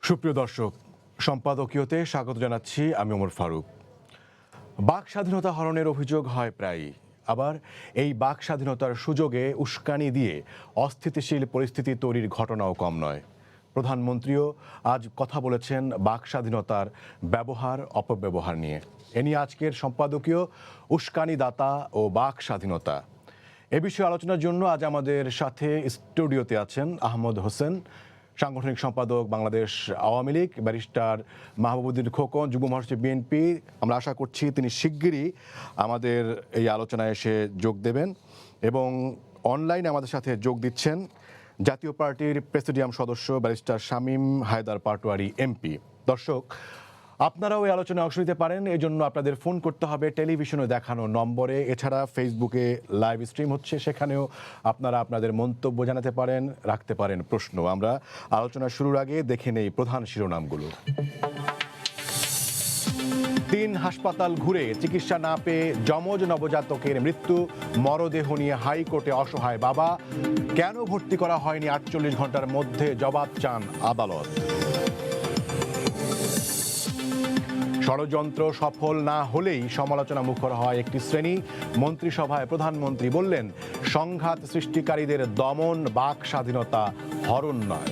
সুপ্রিয় দর্শক, সম্পাদকীয়তে স্বাগত জানাচ্ছি আমি ওমর ফারুক। বাক স্বাধীনতা হরণের অভিযোগ হয় প্রায়ই, আবার এই বাক স্বাধীনতার সুযোগে উস্কানি দিয়ে অস্থিতিশীল পরিস্থিতি তৈরির ঘটনাও কম নয়। প্রধানমন্ত্রীও আজ কথা বলেছেন বাক স্বাধীনতার ব্যবহার অপব্যবহার নিয়ে। এ নিয়ে আজকের সম্পাদকীয় উস্কানিদাতা ও বাক স্বাধীনতা। এ বিষয়ে আলোচনার জন্য আজ আমাদের সাথে স্টুডিওতে আছেন আহমদ হোসেন, সাংগঠনিক সম্পাদক বাংলাদেশ আওয়ামী লীগ, ব্যারিস্টার মাহবুবুদ্দিন খোকন, যুগ্ম মহাসচিব বিএনপি। আমরা আশা করছি তিনি শিগগিরই আমাদের এই আলোচনায় এসে যোগ দেবেন। এবং অনলাইনে আমাদের সাথে যোগ দিচ্ছেন জাতীয় পার্টির প্রেসিডিয়াম সদস্য ব্যারিস্টার শামীম হায়দার পাটোয়ারী এমপি। দর্শক, আপনারাও এই আলোচনায় অংশ নিতে পারেন। এই জন্য আপনাদের ফোন করতে হবে টেলিভিশনে দেখানো নম্বরে। এছাড়া ফেসবুকে লাইভ স্ট্রিম হচ্ছে, সেখানেও আপনারা আপনাদের মন্তব্য জানাতে পারেন, রাখতে পারেন প্রশ্ন। আমরা আলোচনা শুরুর আগে দেখে নেই প্রধান শিরোনামগুলো। 3 হাসপাতাল ঘুরে চিকিৎসা না পেয়ে যমজ নবজাতকের মৃত্যু, মরদেহ নিয়ে হাইকোর্টে অসহায় বাবা। কেন ভর্তি করা হয়নি 48 ঘন্টার মধ্যে, জবাব চান আদালত। ষড়যন্ত্র সফল না হলেই সমালোচনা মুখর হয় একটি শ্রেণী। মন্ত্রিসভায় প্রধানমন্ত্রী বললেন, সংঘাত সৃষ্টিকারীদের দমন বাক স্বাধীনতা হরণ নয়।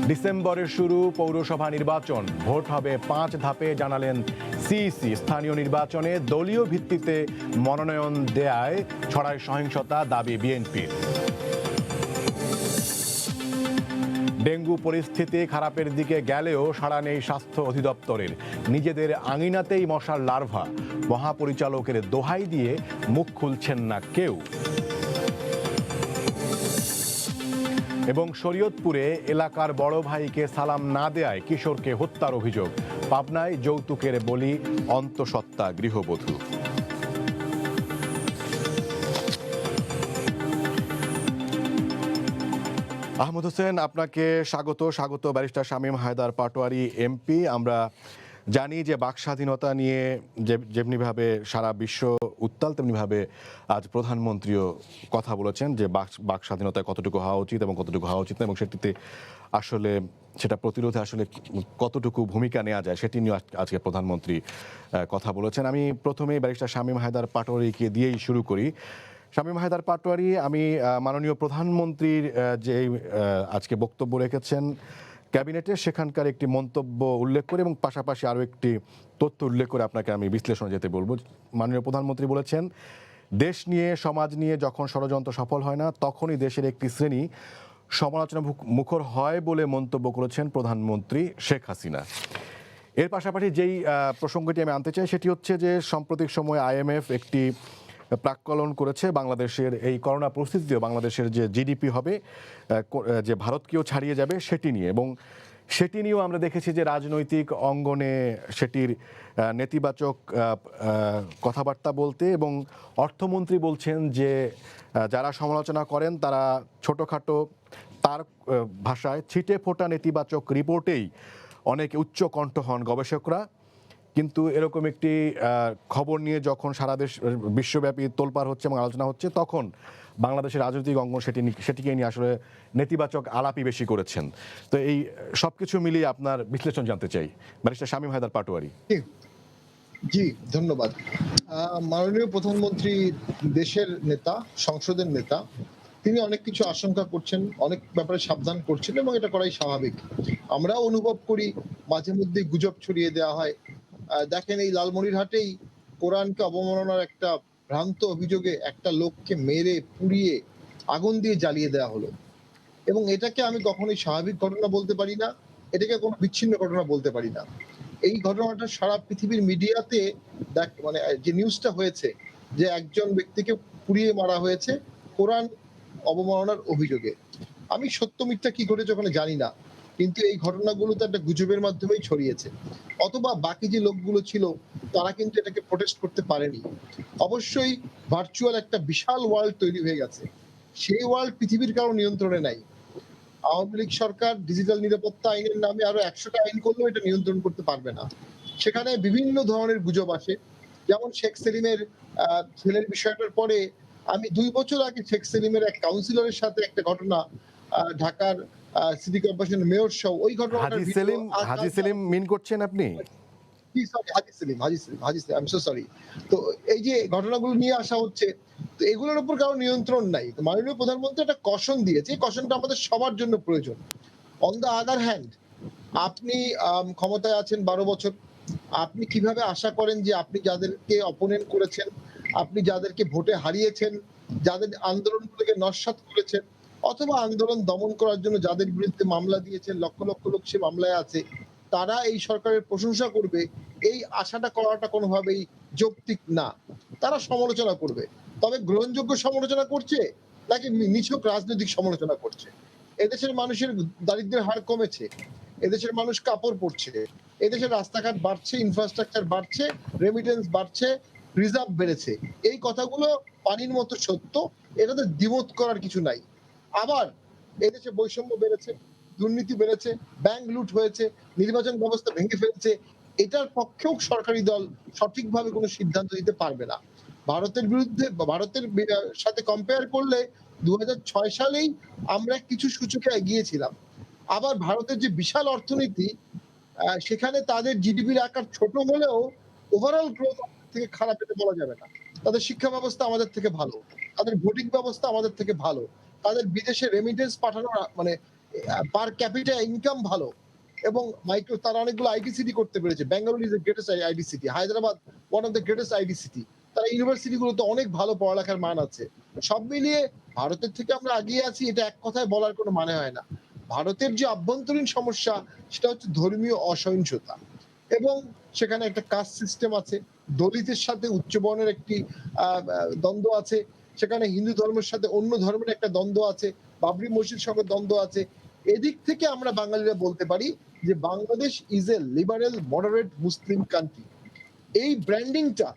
ডিসেম্বরের শুরু পৌরসভা নির্বাচন, ভোট হবে 5 ধাপে জানালেন সিইসি। স্থানীয় নির্বাচনে দলীয় ভিত্তিতে মনোনয়ন দেয়ায় ছড়ায় সহিংসতা, দাবি বিএনপির। ডেঙ্গু পরিস্থিতি খারাপের দিকে গেলেও সাড়া নেই স্বাস্থ্য অধিদপ্তরের। নিজেদের আঙিনাতেই মশার লার্ভা, মহাপরিচালকের দোহাই দিয়ে মুখ খুলছেন না কেউ। এবং শরীয়তপুরে এলাকার বড় ভাইকে সালাম না দেয়ায় কিশোরকে হত্যার অভিযোগ। পাবনায় যৌতুকের বলি অন্তঃসত্ত্বা গৃহবধূ। আহমদ হোসেন, আপনাকে স্বাগত ব্যারিস্টার শামীম হায়দার পাটোয়ারী এমপি। আমরা জানি যে বাক স্বাধীনতা নিয়ে যেমনিভাবে সারা বিশ্ব উত্তাল, তেমনিভাবে আজ প্রধানমন্ত্রীও কথা বলেছেন যে বাক স্বাধীনতায় কতটুকু হওয়া উচিত এবং কতটুকু হওয়া উচিত না, এবং সেটিতে আসলে সেটা প্রতিরোধে আসলে কতটুকু ভূমিকা নেওয়া যায় সেটি নিয়ে আজকে প্রধানমন্ত্রী কথা বলেছেন। আমি প্রথমেই ব্যারিস্টার শামীম হায়দার পাটোয়ারীকে দিয়েই শুরু করি। শামীম হায়দার পাটোয়ারী, আমি মাননীয় প্রধানমন্ত্রীর যে আজকে বক্তব্য রেখেছেন ক্যাবিনেটে, সেখানকার একটি মন্তব্য উল্লেখ করে এবং পাশাপাশি আরও একটি তথ্য উল্লেখ করে আপনাকে আমি বিশ্লেষণে যেতে বলবো। মাননীয় প্রধানমন্ত্রী বলেছেন, দেশ নিয়ে সমাজ নিয়ে যখন ষড়যন্ত্র সফল হয় না, তখনই দেশের একটি শ্রেণী সমালোচনা মুখর হয় বলে মন্তব্য করেছেন প্রধানমন্ত্রী শেখ হাসিনা। এর পাশাপাশি যেই প্রসঙ্গটি আমি আনতে চাই সেটি হচ্ছে যে সাম্প্রতিক সময়ে আইএমএফ একটি প্রাক্কলন করেছে বাংলাদেশের এই করোনা পরিস্থিতিতেও বাংলাদেশের যে জিডিপি হবে, যে ভারতকেও ছাড়িয়ে যাবে সেটি নিয়ে, এবং সেটি নিয়েও আমরা দেখেছি যে রাজনৈতিক অঙ্গনে সেটির নেতিবাচক কথাবার্তা বলতে, এবং অর্থমন্ত্রী বলছেন যে যারা সমালোচনা করেন তারা ছোটোখাটো, তার ভাষায় ছিটে ফোটা নেতিবাচক রিপোর্টেই অনেক উচ্চ কণ্ঠ হন গবেষকরা। কিন্তু এরকম একটি খবর নিয়ে যখন সারা দেশ বিশ্বব্যাপী তোলপাড় হচ্ছে এবং আলোচনা হচ্ছে, তখন বাংলাদেশের রাজনৈতিক অঙ্গন সেটিকে নিয়ে আসলে নেতিবাচক আলাপই বেশি করেছেন। তো এই সব কিছু মিলিয়ে আপনার বিশ্লেষণ জানতে চাই, ব্যারিস্টার শামীম হায়দার পাটোয়ারী। জি, ধন্যবাদ। মাননীয় প্রধানমন্ত্রী দেশের নেতা, সংসদের নেতা, তিনি অনেক কিছু আশঙ্কা করছেন, অনেক ব্যাপারে সাবধান করছেন, এবং এটা করাই স্বাভাবিক। আমরাও অনুভব করি, মাঝে মধ্যে গুজব ছড়িয়ে দেওয়া হয়। দেখেন, এই লালমনিরহাটেই কোরআনকে অবমাননার একটা ভ্রান্ত অভিযোগে একটা লোককে মেরে পুড়িয়ে আগুন দিয়ে জ্বালিয়ে দেওয়া হলো, এবং এটাকে আমি কখনোই স্বাভাবিক ঘটনা বলতে পারি না, এটাকে কোনো বিচ্ছিন্ন ঘটনা বলতে পারি না। এই ঘটনাটা সারা পৃথিবীর মিডিয়াতে মানে যে নিউজটা হয়েছে যে একজন ব্যক্তিকে পুড়িয়ে মারা হয়েছে কোরআন অবমাননার অভিযোগে, আমি সত্য মিথ্যা কি ঘটেছে ওখানে জানি না, কিন্তু এই ঘটনাগুলো তো একটা গুজবের মাধ্যমেই ছড়িয়েছে, অথবা বাকি যে লোকগুলো ছিল তারা কিন্তু এটাকে প্রোটেস্ট করতে পারেনি। অবশ্যই ভার্চুয়াল একটা বিশাল ওয়ার্ল্ড তৈরি হয়ে গেছে, সেই ওয়ার্ল্ড পৃথিবীর কারো নিয়ন্ত্রণে নাই। আওয়ামী লীগ সরকার ডিজিটাল নিরাপত্তা আইনের নামে আরো 100টা আইন করলেও এটা নিয়ন্ত্রণ করতে পারবে না। সেখানে বিভিন্ন ধরনের গুজব আসে। যেমন শেখ সেলিমের ছেলের বিষয়টার পরে আমি 2 বছর আগে শেখ সেলিমের এক কাউন্সিলরের সাথে একটা ঘটনা ঢাকার সিটি কর্পোরেশনের মেয়র সহ ওই ঘটনাটার ভিডিও হাজি সেলিম মিন করছেন আপনি? হাজি সেলিম, আমি সো সরি। তো এই যে ঘটনাগুলো নিয়ে আসা হচ্ছে, তো এগুলোর উপর কারো নিয়ন্ত্রণ নাই। তো মাননীয় প্রধানমন্ত্রী একটা কশন দিয়েছে, এই কশনটা আমাদের সবার জন্য প্রয়োজন। অন দ্য আদার হ্যান্ড, আপনি ক্ষমতায় আছেন 12 বছর। আপনি কিভাবে আশা করেন যে আপনি যাদেরকে অপোনেন্ট করেছেন, আপনি যাদেরকে ভোটে হারিয়েছেন, যাদের আন্দোলনগুলোকে নস্যাৎ করেছেন, অথবা আন্দোলন দমন করার জন্য যাদের বিরুদ্ধে মামলা দিয়েছেন, লক্ষ লক্ষ লোক সে মামলায় আছে, তারা এই সরকারের প্রশংসা করবে, এই আশাটা করাটা কোনোভাবেই যৌক্তিক না। তারা সমালোচনা করবে, তবে গ্রহণযোগ্য সমালোচনা করছে নাকি নিছক রাজনৈতিক সমালোচনা করছে? এদেশের মানুষের দারিদ্র্যের হার কমেছে, এদেশের মানুষ কাপড় পরছে, এদেশের রাস্তাঘাট বাড়ছে, ইনফ্রাস্ট্রাকচার বাড়ছে, রেমিটেন্স বাড়ছে, রিজার্ভ বেড়েছে। এই কথাগুলো পানির মতো সত্য, এটাতে দ্বিমত করার কিছু নাই। আবার এদেশে বৈষম্য বেড়েছে, দুর্নীতি বেড়েছে, ব্যাংক লুট হয়েছে, নির্বাচন ব্যবস্থা ভেঙে ফেলছে, এটার পক্ষেও সরকারি দল সঠিকভাবে কোনো সিদ্ধান্ত দিতে পারবে না। ভারতের বিরুদ্ধে ভারতের সাথে কম্পেয়ার করলে 2006 সালেই আমরা কিছু সূচকে এগিয়েছিলাম। আবার ভারতের যে বিশাল অর্থনীতি, সেখানে তাদের জিডিপির আকার ছোট হলেও ওভারঅল গ্রোথ থেকে খারাপ এটা বলা যাবে না। তাদের শিক্ষা ব্যবস্থা আমাদের থেকে ভালো, তাদের ভোটিং ব্যবস্থা আমাদের থেকে ভালো, তাদের বিদেশে রেমিটেন্স পাঠানো মানে পার ক্যাপিটা ইনকাম ভালো, এবং তারা অনেকগুলো আইটি সিটি করতে পেরেছে। Bengaluru is the greatest IT city, Hyderabad one of the greatest IT city. তারা ইউনিভার্সিটি গুলোতে অনেক ভালো পড়ালেখার মান আছে। সব মিলিয়ে ভারতের থেকে আমরা এগিয়ে আছি, এটা এক কথায় বলার কোনো মানে হয় না। ভারতের যে আভ্যন্তরীণ সমস্যা, সেটা হচ্ছে ধর্মীয় অসহিষ্ণুতা, এবং সেখানে একটা কাস্ট সিস্টেম আছে, দলিতের সাথে উচ্চবর্ণের একটি দ্বন্দ্ব আছে, সেখানে হিন্দু ধর্মের সাথে অন্য ধর্মের একটা দ্বন্দ্ব আছে, বাবরি মসজিদ সঙ্গে দ্বন্দ্ব আছে। এদিক থেকে আমরা বাঙালিরা বলতে পারি যে Bangladesh is a liberal moderate Muslim country. এই ব্র্যান্ডিংটা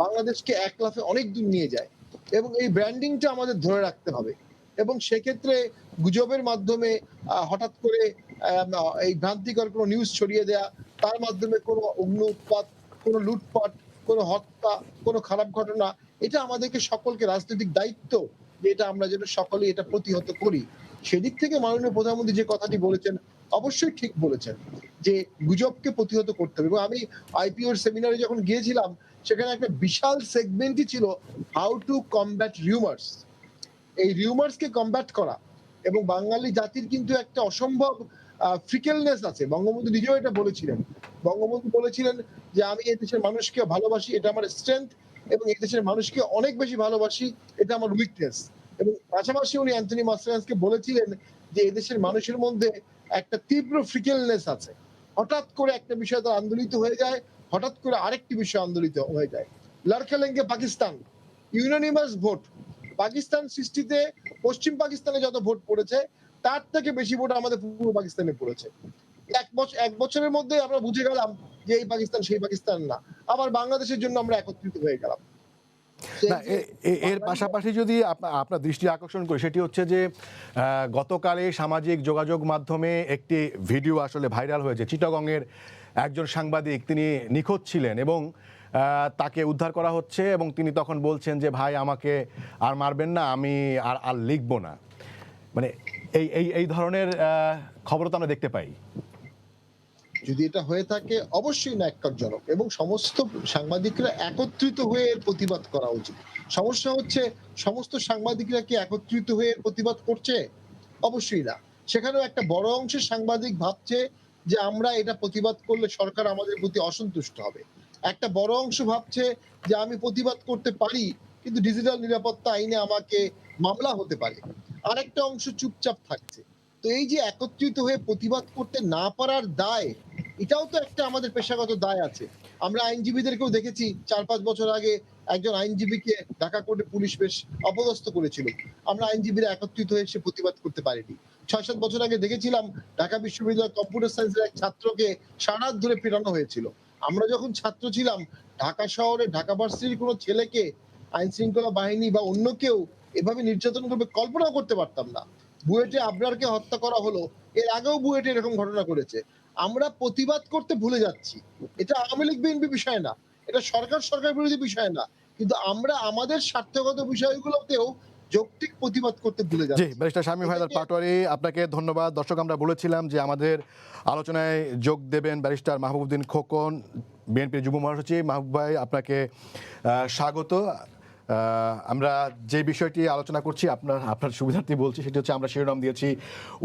বাংলাদেশকে এক লাফে অনেক দূর নিয়ে যায়, এবং এই ব্র্যান্ডিংটা আমাদের ধরে রাখতে হবে। এবং সেক্ষেত্রে গুজবের মাধ্যমে হঠাৎ করে এই ভ্রান্তিকর কোনো নিউজ ছড়িয়ে দেয়া, তার মাধ্যমে কোনো অগ্নি উৎপাত, কোনো লুটপাট, কোনো হত্যা, কোনো খারাপ ঘটনা, এটা আমাদেরকে সকলকে রাজনৈতিক দায়িত্ব যে এটা আমরা যেন সকলেই এটা প্রতিহত করি। সেদিক থেকে মাননীয় প্রধানমন্ত্রী যে কথাটি বলেছেন অবশ্যই ঠিক বলেছেন, যে গুজবকে প্রতিহত করতে হবে। এবং আমি আইপিওর সেমিনারে যখন গিয়েছিলাম, সেখানে একটা বিশাল সেগমেন্টই ছিল হাউ টু কমব্যাট রিউমার্স। এই রিউমার্সকে কমব্যাট করা, এবং বাঙালি জাতির কিন্তু একটা অসম্ভব ফ্রিকেলনেস আছে। বঙ্গবন্ধু নিজেও এটা বলেছিলেন। বঙ্গবন্ধু বলেছিলেন যে আমি এই দেশের মানুষকে ভালোবাসি, এটা আমার স্ট্রেংথ, এবং এই দেশের মানুষকে অনেক বেশি ভালোবাসি, এটা আমার উইকনেস। এবং পাশাপাশি উনি অ্যান্থনি মাস্টারসকে বলেছিলেন যে এই দেশের মানুষের মধ্যে একটা তীব্র ফ্রিকেলনেস আছে, হঠাৎ করে একটা বিষয় তার আন্দোলিত হয়ে যায়, হঠাৎ করে আরেকটি বিষয় আন্দোলিত হয়ে যায়। লড়খেলেঙ্গে পাকিস্তান, ইউনানিমাস ভোট, পাকিস্তান সৃষ্টিতে পশ্চিম পাকিস্তানে যত ভোট পড়েছে, তার থেকে বেশি ভোট আমাদের পূর্ব পাকিস্তানে পড়েছে। এক বছরের মধ্যে আমরা বুঝে গেলাম যে এই পাকিস্তান সেই পাকিস্তান না। আবার বাংলাদেশের জন্য আমরা একত্রিত হয়ে গেলাম। না, এর পাশাপাশি যদি আপনার দৃষ্টি আকর্ষণ করি, সেটি হচ্ছে যে গতকালে সামাজিক যোগাযোগ মাধ্যমে একটি ভিডিও আসলে ভাইরাল হয়েছে। চিটাগংয়ের একজন সাংবাদিক, তিনি নিখোঁজ ছিলেন এবং তাকে উদ্ধার করা হচ্ছে, এবং তিনি তখন বলছেন যে ভাই আমাকে আর মারবেন না, আমি আর লিখবো না। মানে এই এই এই ধরনের খবর তো আমরা দেখতে পাই। যদি এটা হয়ে থাকে অবশ্যই ন্যাক্কারজনক, এবং সমস্ত সাংবাদিকরা একত্রিত হয়ে এর প্রতিবাদ করা উচিত। সমস্যা হচ্ছে সমস্ত সাংবাদিকরা কি একত্রিত হয়ে এর প্রতিবাদ করছে? অবশ্যই না। সেখানেও একটা বড় অংশের সাংবাদিক ভাবছে যে আমরা এটা প্রতিবাদ করলে সরকার আমাদের প্রতি অসন্তুষ্ট হবে। একটা বড় অংশ ভাবছে যে আমি প্রতিবাদ করতে পারি, কিন্তু ডিজিটাল নিরাপত্তা আইনে আমাকে মামলা হতে পারে। আরেকটা অংশ চুপচাপ থাকছে। তো এই যে একত্রিত হয়ে প্রতিবাদ করতে না পারার দায়, এটাও তো একটা আমাদের পেশাগত দায় আছে। আমরা আইনজীবীদেরকেও দেখেছি 4-5 বছর আগে একজন আইনজীবীকে ঢাকা কোর্টে পুলিশ বেশ অপদস্থ করেছিল। আমরা আইনজীবীরা একত্রিত হয়ে সে প্রতিবাদ করতে পারিনি। 6-7 বছর আগে দেখেছিলাম ঢাকা বিশ্ববিদ্যালয় কম্পিউটার সায়েন্সের এক ছাত্রকে সারা রাত ধরে পেটানো হয়েছিল। আমরা যখন ছাত্র ছিলাম, ঢাকা শহরে ঢাকা ভার্সিটির কোনো ছেলেকে আইন শৃঙ্খলা বাহিনী বা অন্য কেউ এভাবে নির্যাতন করবে কল্পনাও করতে পারতাম না। বুয়েটে আবরারকে হত্যা করা হলো, এর আগেও বুয়েটে এরকম ঘটনা করেছে। আমরা প্রতিবাদ করতে ভুলে যাচ্ছি। এটা আওয়ামী লীগ বিএনপি বিষয় না, এটা সরকার বিরোধী বিষয় না, কিন্তু আমরা আমাদের স্বার্থগত বিষয়গুলোতেও যৌক্তিক প্রতিবাদ করতে ভুলে জি, যাচ্ছি। ব্যারিস্টার শামীম হায়দার পাটোয়ারি, আপনাকে ধন্যবাদ। দর্শক, আমরা বলেছিলাম যে আমাদের আলোচনায় যোগ দেবেন ব্যারিস্টার মাহবুবউদ্দিন খোকন, বিএনপির যুগ্ম মহাসচিব। মাহবুব ভাই, আপনাকে স্বাগত। আমরা যে বিষয়টি আলোচনা করছি, আপনার সুবিধার্থে বলছি, সেটি হচ্ছে আমরা শিরোনাম দিয়েছি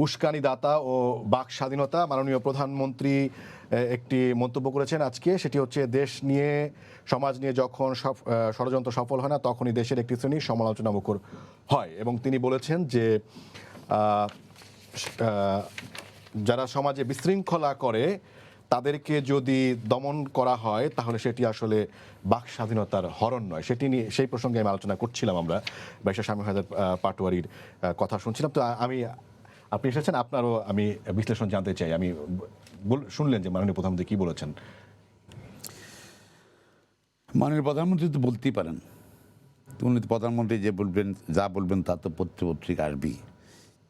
উস্কানি দাতা ও বাক স্বাধীনতা। মাননীয় প্রধানমন্ত্রী একটি মন্তব্য করেছেন আজকে, সেটি হচ্ছে দেশ নিয়ে, সমাজ নিয়ে যখন ষড়যন্ত্র সফল হয় না, তখনই দেশের একটি শ্রেণী সমালোচনা মুখর হয়। এবং তিনি বলেছেন যে যারা সমাজে বিশৃঙ্খলা করে তাদেরকে যদি দমন করা হয় তাহলে সেটি আসলে বাক স্বাধীনতার হরণ নয়। সেটি নিয়ে, সেই প্রসঙ্গে আমি আলোচনা করছিলাম। আমরা ব্যারিস্টার শামীম হায়দার পাটোয়ারির কথা শুনছিলাম। তো আপনি এসেছেন, আপনারও আমি বিশ্লেষণ জানতে চাই। আমি শুনলেন যে মাননীয় প্রধানমন্ত্রী কি বলেছেন। মাননীয় প্রধানমন্ত্রী তো বলতেই পারেন, উনি তো প্রধানমন্ত্রী যে বলবেন, যা বলবেন তা তো পত্রিকা আসবেই,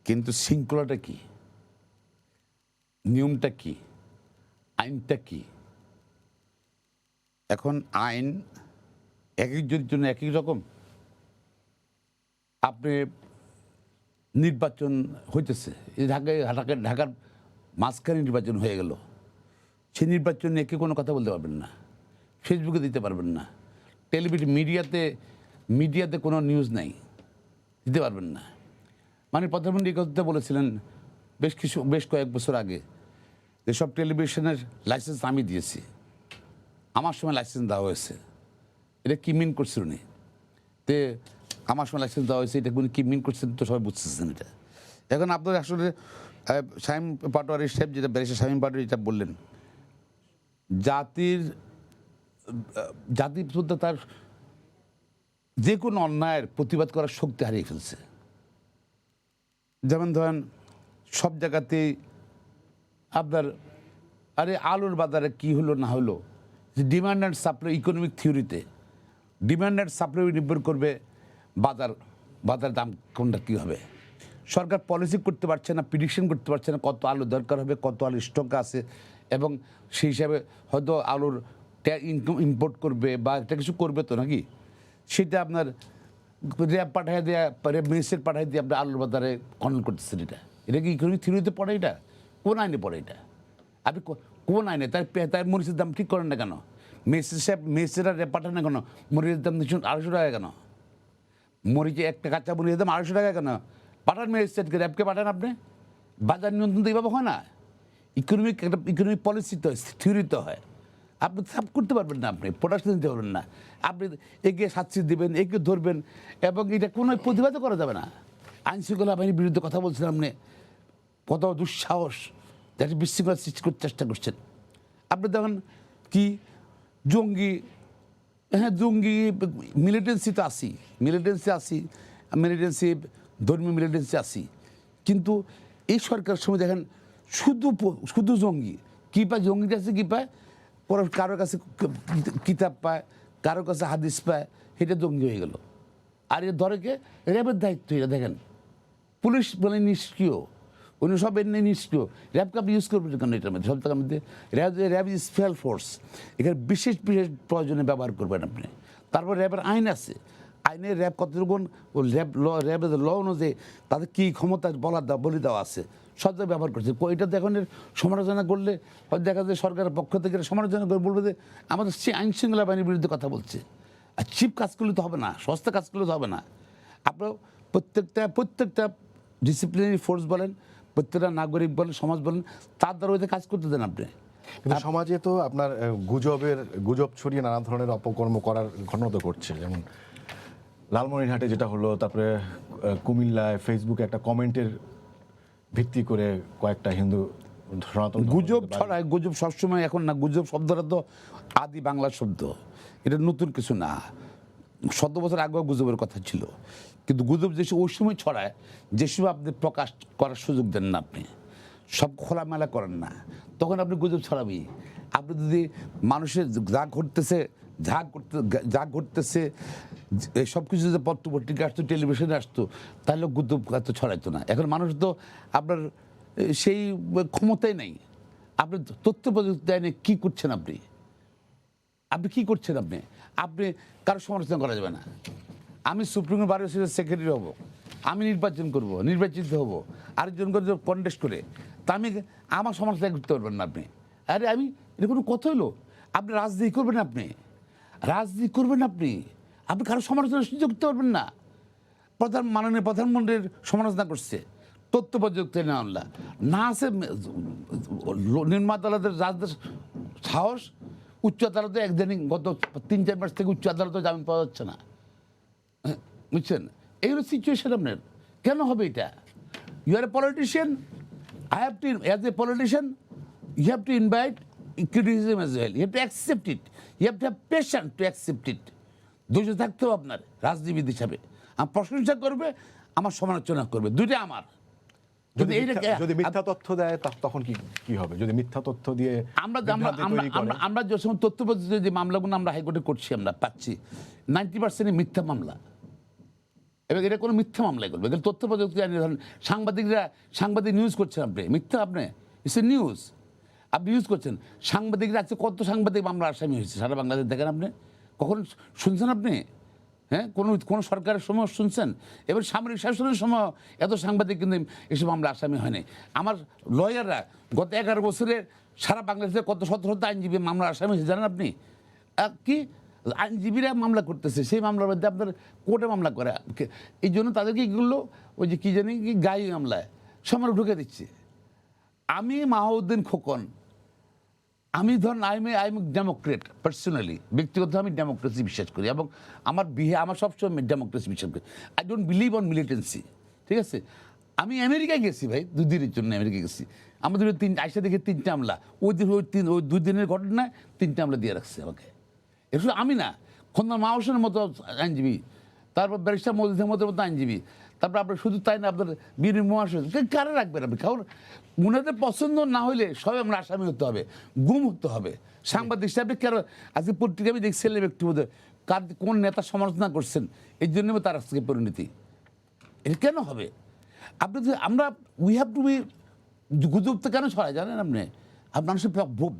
কিন্তু শৃঙ্খলাটা কি, নিয়মটা কি, আইনটা কি? এখন আইন এক একজনের জন্য এক এক রকম। আপনি নির্বাচন হইতেছে, এই ঢাকার মাঝখানে নির্বাচন হয়ে গেল, সেই নির্বাচন নিয়ে কেউ কোনো কথা বলতে পারবেন না, ফেসবুকে দিতে পারবেন না, টেলিভিশন মিডিয়াতে কোনো নিউজ নাই, দিতে পারবেন না। মানে প্রধানমন্ত্রী এই কথাটা বলেছিলেন বেশ কয়েক বছর আগে, যে সব টেলিভিশনের লাইসেন্স আমি দিয়েছি, আমার সময় লাইসেন্স দেওয়া হয়েছে। এটা কি মিন করছিল উনি? তে আমার সময় লাইসেন্স দেওয়া হয়েছে, এটা উনি কি মিন করছেন তো সবাই বুঝতেছেন। এটা এখন আপনার আসলে শামীম পাটোয়ারি সাহেব যেটা ব্যারিস্টার শামীম পাটোয়ারি যেটা বললেন, জাতির তার যে কোনো অন্যায়ের প্রতিবাদ করার শক্তি হারিয়ে ফেলছে। যেমন ধরেন, সব জায়গাতেই আপনার আলুর বাজারে কি হলো না হলো, যে ডিমান্ড অ্যান্ড সাপ্লাই, ইকোনমিক থিওরিতে ডিমান্ড অ্যান্ড সাপ্লাই নির্ভর করবে বাজার দাম কোনটা কী হবে। সরকার পলিসি করতে পারছে না, প্রিডিকশন করতে পারছে না কত আলু দরকার হবে, কত আলু স্টক আছে, এবং সেই হিসাবে হয়তো আলুর ইম্পোর্ট করবে বা একটা কিছু করবে তো নাকি, সেটা আপনার র্যাব পাঠায় দেওয়া, র্যাব মিনিস্ট্রি পাঠায় দিয়ে আপনার আলুর বাজারে কন্ট্রোল করতেছেন। এটা কি ইকোনমিক থিওরিতে পড়ে? এটা কোন আইনে পড়ে? এটা আপনি কোন আইনে তার মরিচের দাম ঠিক করেন না কেন? মেসিরা র্যাব পাঠান না কেন? মরিচের দাম 250 টাকা কেন? মরিচে একটা কাঁচা মরিচের দাম 250 টাকা কেন? পাঠান ম্যাজিস্ট্রেটকে, র্যাবকে পাঠান। আপনি বাজার নিয়ন্ত্রণ তো এইভাবে হয় না। ইকোনমিক পলিসি তো থিওরিতে হয়। আপনি সাপ করতে পারবেন না, আপনি প্রোডাকশন দিতে পারবেন না, আপনি একে শাস্তি দেবেন, একে ধরবেন, এবং এটা কোনো প্রতিবাদও করা যাবে না। আইন শৃঙ্খলা বাহিনীর বিরুদ্ধে কথা বলছেন আপনি, কত দুঃসাহস, একটা বিশৃঙ্খলা সৃষ্টি করতে চেষ্টা করছেন। আপনি দেখেন কি জঙ্গি, হ্যাঁ জঙ্গি মিলিটেন্সি তো মিলিটেন্সি ধর্মীয় মিলিটেন্সি আসি, কিন্তু এই সরকারের সময় দেখেন শুধু জঙ্গি কী পায়, জঙ্গির কাছে কী পায়, কারোর কাছে কিতাব পায়, কারোর কাছে হাদিস পায়, সেটা জঙ্গি হয়ে গেল। আর এ ধরে কে? র্যাবের দায়িত্ব। এটা দেখেন, পুলিশ বলে নিষ্ক্রিয়, উনি সব এমনি নিষ্ক্রিয়। র্যাবকে আপনি ইউজ করবেন কেন? এটার মধ্যে সব টাকার মধ্যে র্যাব ইজ স্পেশাল ফোর্স, এখানে বিশেষ প্রয়োজনে ব্যবহার করবেন আপনি। তারপর র্যাবের আইন আছে, আইনে র্যাব কতটুকুন র্যাবের ল অনুযায়ী তাদের কী ক্ষমতা বলে দেওয়া আছে, সব জায়গায় ব্যবহার করছে। এটা এখন সমালোচনা করলে হয়তো দেখা যায় সরকারের পক্ষ থেকে সমালোচনা করে বলবে যে আমাদের সে আইন শৃঙ্খলা বাহিনীর বিরুদ্ধে কথা বলছে। আর চিপ কাজ করলে তো হবে না, সস্তা কাজ করলে তো হবে না। আপনার প্রত্যেকটা ডিসিপ্লিনারি ফোর্স বলেন, প্রত্যেকটা নাগরিক বলেন, সমাজ বলেন, তার দ্বারা ওইতে কাজ করতে দেন আপনি। কিন্তু সমাজে তো আপনার গুজব ছড়িয়ে নানা ধরনের অপকর্ম করার ঘটনা তো ঘটছে। যেমন লালমনিরহাটে যেটা হলো, তারপরে কুমিল্লায় ফেসবুকে একটা কমেন্টের ভিত্তি করে কয়েকটা হিন্দু সনাতন গুজব ছড়ায়। গুজব সবসময় এখন না, গুজব শব্দটা তো আদি বাংলা শব্দ, এটা নতুন কিছু না। 100 বছর আগেও গুজবের কথা ছিল, কিন্তু গুজব যে ওই সময় ছড়ায়, যে সময় আপনি প্রকাশ করার সুযোগ দেন না। আপনি সব খোলামেলা করেন না, তখন আপনি গুজব ছড়াবি। আপনি যদি মানুষের যা ঘটতেছে সব কিছু যে পত্র পত্রিকা আসতো, টেলিভিশনে আসতো, তাহলে গুজব এত ছড়াইতো না। এখন মানুষ তো আপনার সেই ক্ষমতাই নেই। আপনি তথ্য প্রযুক্তি আইনে কী করছেন? আপনি কি করছেন? আপনি কারো সমালোচনা করা যাবে না। আমি সুপ্রিম কোর্ট বার সেক্রেটারি হব, আমি নির্বাচিত হব, আরেকজন করে কন্টেস্ট করে, তা আমার সমালোচনা করতে পারবেন না আপনি। আরে এটা কোনো কথা হলো? আপনি রাজনীতি করবেন, আপনি কারো সমালোচনা সুযোগ করতে পারবেন না। মাননীয় প্রধানমন্ত্রীর সমালোচনা করছে, তথ্য প্রযুক্তি না আছে নিম্ন আদালতের জাজদের সাহস, উচ্চ আদালতে একদিনই গত 3-4 মাস থেকে উচ্চ আদালতে জামিন পাওয়া যাচ্ছে না, বুঝছেন? এইগুলো সিচুয়েশন আপনার। কেন হবে এটা? You are a politician, I have to, as a politician you have to invite criticism as well. You have to accept it. You have to have patience to accept it. ধৈর্য থাকতেও আপনার রাজনীতিবিদ হিসাবে আমার প্রশংসা করবে, আমার সমালোচনা করবে, দুইটা আমার। যদি মিথ্যা তথ্য দেয় তখন কি হবে? যদি মিথ্যা তথ্য দিয়ে আমরা যে সময় তথ্য প্রযুক্তি যে মামলাগুলো আমরা হাইকোর্টে করছি, আমরা পাচ্ছি 90% মিথ্যা মামলা। এবার এটা কোনো মিথ্যা মামলায় করবে, তথ্য প্রযুক্তি ধরেন সাংবাদিক নিউজ করছেন, মিথ্যা ইটস এ নিউজ, আপনি ইউজ করছেন। সাংবাদিকরা আছে, কত সাংবাদিক মামলা আসামি হয়েছে সারা বাংলাদেশ, দেখেন আপনি কখন শুনছেন আপনি? হ্যাঁ, কোনো সরকারের সময় শুনছেন? এবার সামরিক শাসনের সময় এত সাংবাদিক কিন্তু এসব মামলা আসামি হয়নি। আমার লয়াররা গত 11 বছরে সারা বাংলাদেশে কত শত আইনজীবী মামলা আসামি হয়েছে জানেন আপনি? কি আইনজীবীরা মামলা করতেছে, সেই মামলার মধ্যে আপনার কোর্টে মামলা করে। এই জন্য তাদেরকে এগুলো ওই যে কি জানি কি গায়ে মামলায় সময় ঢুকে দিচ্ছে। আমি মাহউদ্দিন খোকন, আমি ধরুন আই এম ডেমোক্রেট পার্সোনালি, ব্যক্তিগত আমি ডেমোক্রেসি বিশ্বাস করি, এবং আমার সবসময় ডেমোক্রেসি বিশ্বাস করি। I don't believe on militancy, ঠিক আছে? আমি আমেরিকায় গেছি ভাই, 2 দিনের জন্য আমেরিকা গেছি। আমাদের আইসা দেখে 3টে মামলা, ওই 2 দিনের ঘটনায় 3টে মামলা দিয়ে রাখছে আমাকে। এটা আমি না, খন্দকার মাহসেনের মতো আইনজীবী, তারপর ব্যারিস্টার মজিদের মতো আইনজীবী, তারপর আপনার শুধু তাই না, আপনার বীর মহাশয় কারা রাখবেন আপনি? কারণ ওনাদের পছন্দ না হলে সবাই আমরা আসামি হতে হবে, গুম হতে হবে। সাংবাদিক হিসাবে কেন আজকে পত্রিকা আমি দেখছিলাম একটু বোধহয় কোন নেতা সমালোচনা করছেন, এই জন্য তার আজকে পরিণতি। এটা কেন হবে? আমরা উই হ্যাভ টু বি, গুজবটা কেন ছড়ায় জানেন আপনি? মানুষের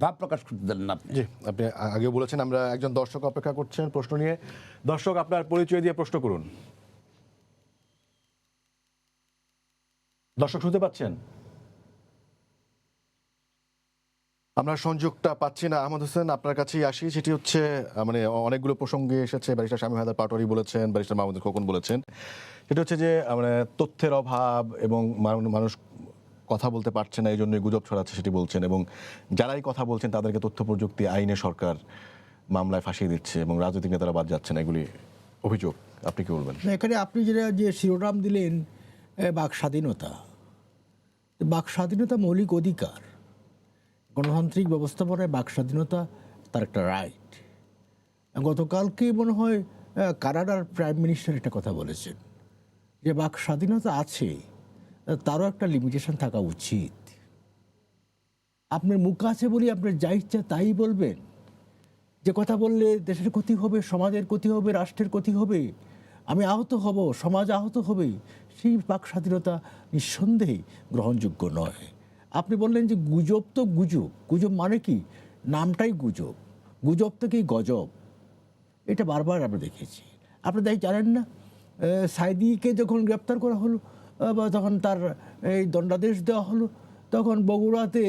ভাব প্রকাশ করতে দেন না আপনি। জি, আপনি আগেও বলেছেন আমরা একজন দর্শক অপেক্ষা করছেন প্রশ্ন নিয়ে। দর্শক, আপনার পরিচয় দিয়ে প্রশ্ন করুন। দর্শক শুনতে পাচ্ছেন? আমরা সংযোগটা পাচ্ছি না। আহমদ হোসেন, আপনার কাছেই আসি। সেটি হচ্ছে মানে অনেকগুলো প্রসঙ্গে এসেছে, ব্যারিস্টার শামীম হায়দার পাটোয়ারী বলেছেন, ব্যারিস্টার মাহমুদুল খোকন বলেছেন। সেটা হচ্ছে যে মানে তথ্যের অভাব এবং মানুষ কথা বলতে পারছে না, এই জন্যই গুজব ছড়াচ্ছে সেটি বলছেন, এবং যারাই কথা বলছেন তাদেরকে তথ্য প্রযুক্তি আইনে সরকার মামলায় ফাঁসিয়ে দিচ্ছে এবং রাজনৈতিক নেতারা বাদ যাচ্ছেন, এগুলি অভিযোগ। আপনি কি বলবেন? এখানে আপনি যে শিরোনাম দিলেন বাক স্বাধীনতা, বাক স্বাধীনতা মৌলিক অধিকার, গণতান্ত্রিক ব্যবস্থাপনায় বাক স্বাধীনতা তার একটা রাইট। গতকালকে মনে হয় কানাডার প্রাইম মিনিস্টার একটা কথা বলেছেন যে বাক স্বাধীনতা আছে, তারও একটা লিমিটেশন থাকা উচিত। আপনার মুখ আছে বলে আপনার যা ইচ্ছা তাই বলবেন, যে কথা বললে দেশের ক্ষতি হবে, সমাজের ক্ষতি হবে, রাষ্ট্রের ক্ষতি হবে, আমি আহত হব, সমাজ আহত হবে, সেই বাক স্বাধীনতা নিঃসন্দেহে গ্রহণযোগ্য নয়। আপনি বললেন যে গুজব তো গুজব মানে কি? নামটাই গুজব, গুজব থেকেই গজব, এটা বারবার আমরা দেখেছি। আপনি জানেন না, সাইদিকে যখন গ্রেপ্তার করা হলো বা তখন তার এই দণ্ডাদেশ দেওয়া হলো, তখন বগুড়াতে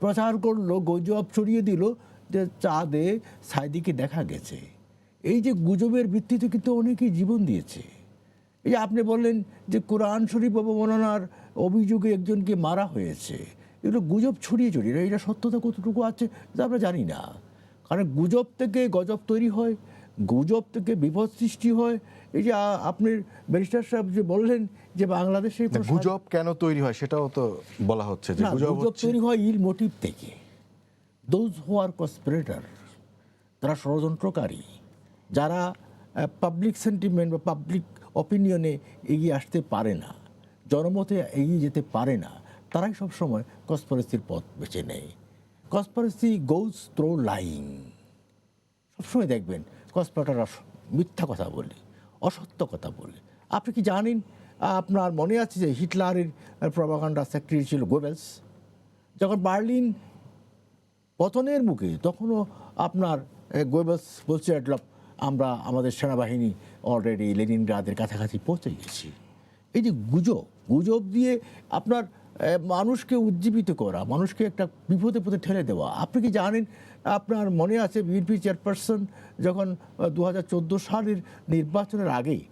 প্রচার করলো, গুজব ছড়িয়ে দিল যে চাঁদে সাইদিকে দেখা গেছে। এই যে গুজবের ভিত্তিতে কিন্তু অনেকেই জীবন দিয়েছে। এই যে আপনি বললেন যে কোরআন শরীফ অবমাননার অভিযোগে একজনকে মারা হয়েছে, এগুলো গুজব ছড়িয়ে এটা সত্যতা কতটুকু আছে তা আমরা জানি না। কারণ গুজব থেকে গজব তৈরি হয়, গুজব থেকে বিপদ সৃষ্টি হয়। এই যে আপনি ব্যারিস্টার সাহেব যে বললেন যে বাংলাদেশে গুজব কেন তৈরি হয় সেটাও তো বলা হচ্ছে যে গুজব তৈরি হয় ইল মোটিভ থেকে। দোজ হু আর কনস্পিরেটর, তারা ষড়যন্ত্রকারী, যারা পাবলিক সেন্টিমেন্ট বা পাবলিক অপিনিয়নে এগিয়ে আসতে পারে না, জনমতে এগিয়ে যেতে পারে না, তারাই সবসময় কসপারেসির পথ বেছে নেয়। কসপারেসি গোজ থ্রু লাইং। সবসময় দেখবেন কসপারেটররা মিথ্যা কথা বলে, অসত্য কথা বলে। আপনি কি জানেন, আপনার মনে আছে যে হিটলারের প্রপাগান্ডা সেক্রেটারি ছিল গোয়েবেলস? যখন বার্লিন পতনের মুখে, তখনও আপনার গোয়েবেলস বলছে আমরা আমাদের সেনাবাহিনী অলরেডি লেনিনগ্রাদের কাছাকাছি পৌঁছে গেছি। এই যে গুজব দিয়ে আপনার মানুষকে উজ্জীবিত করা, মানুষকে একটা বিপদে পথে ঠেলে দেওয়া। আপনি কি জানেন, আপনার মনে আছে বিএনপি চেয়ারপারসন যখন 2014 সালের নির্বাচনের আগেই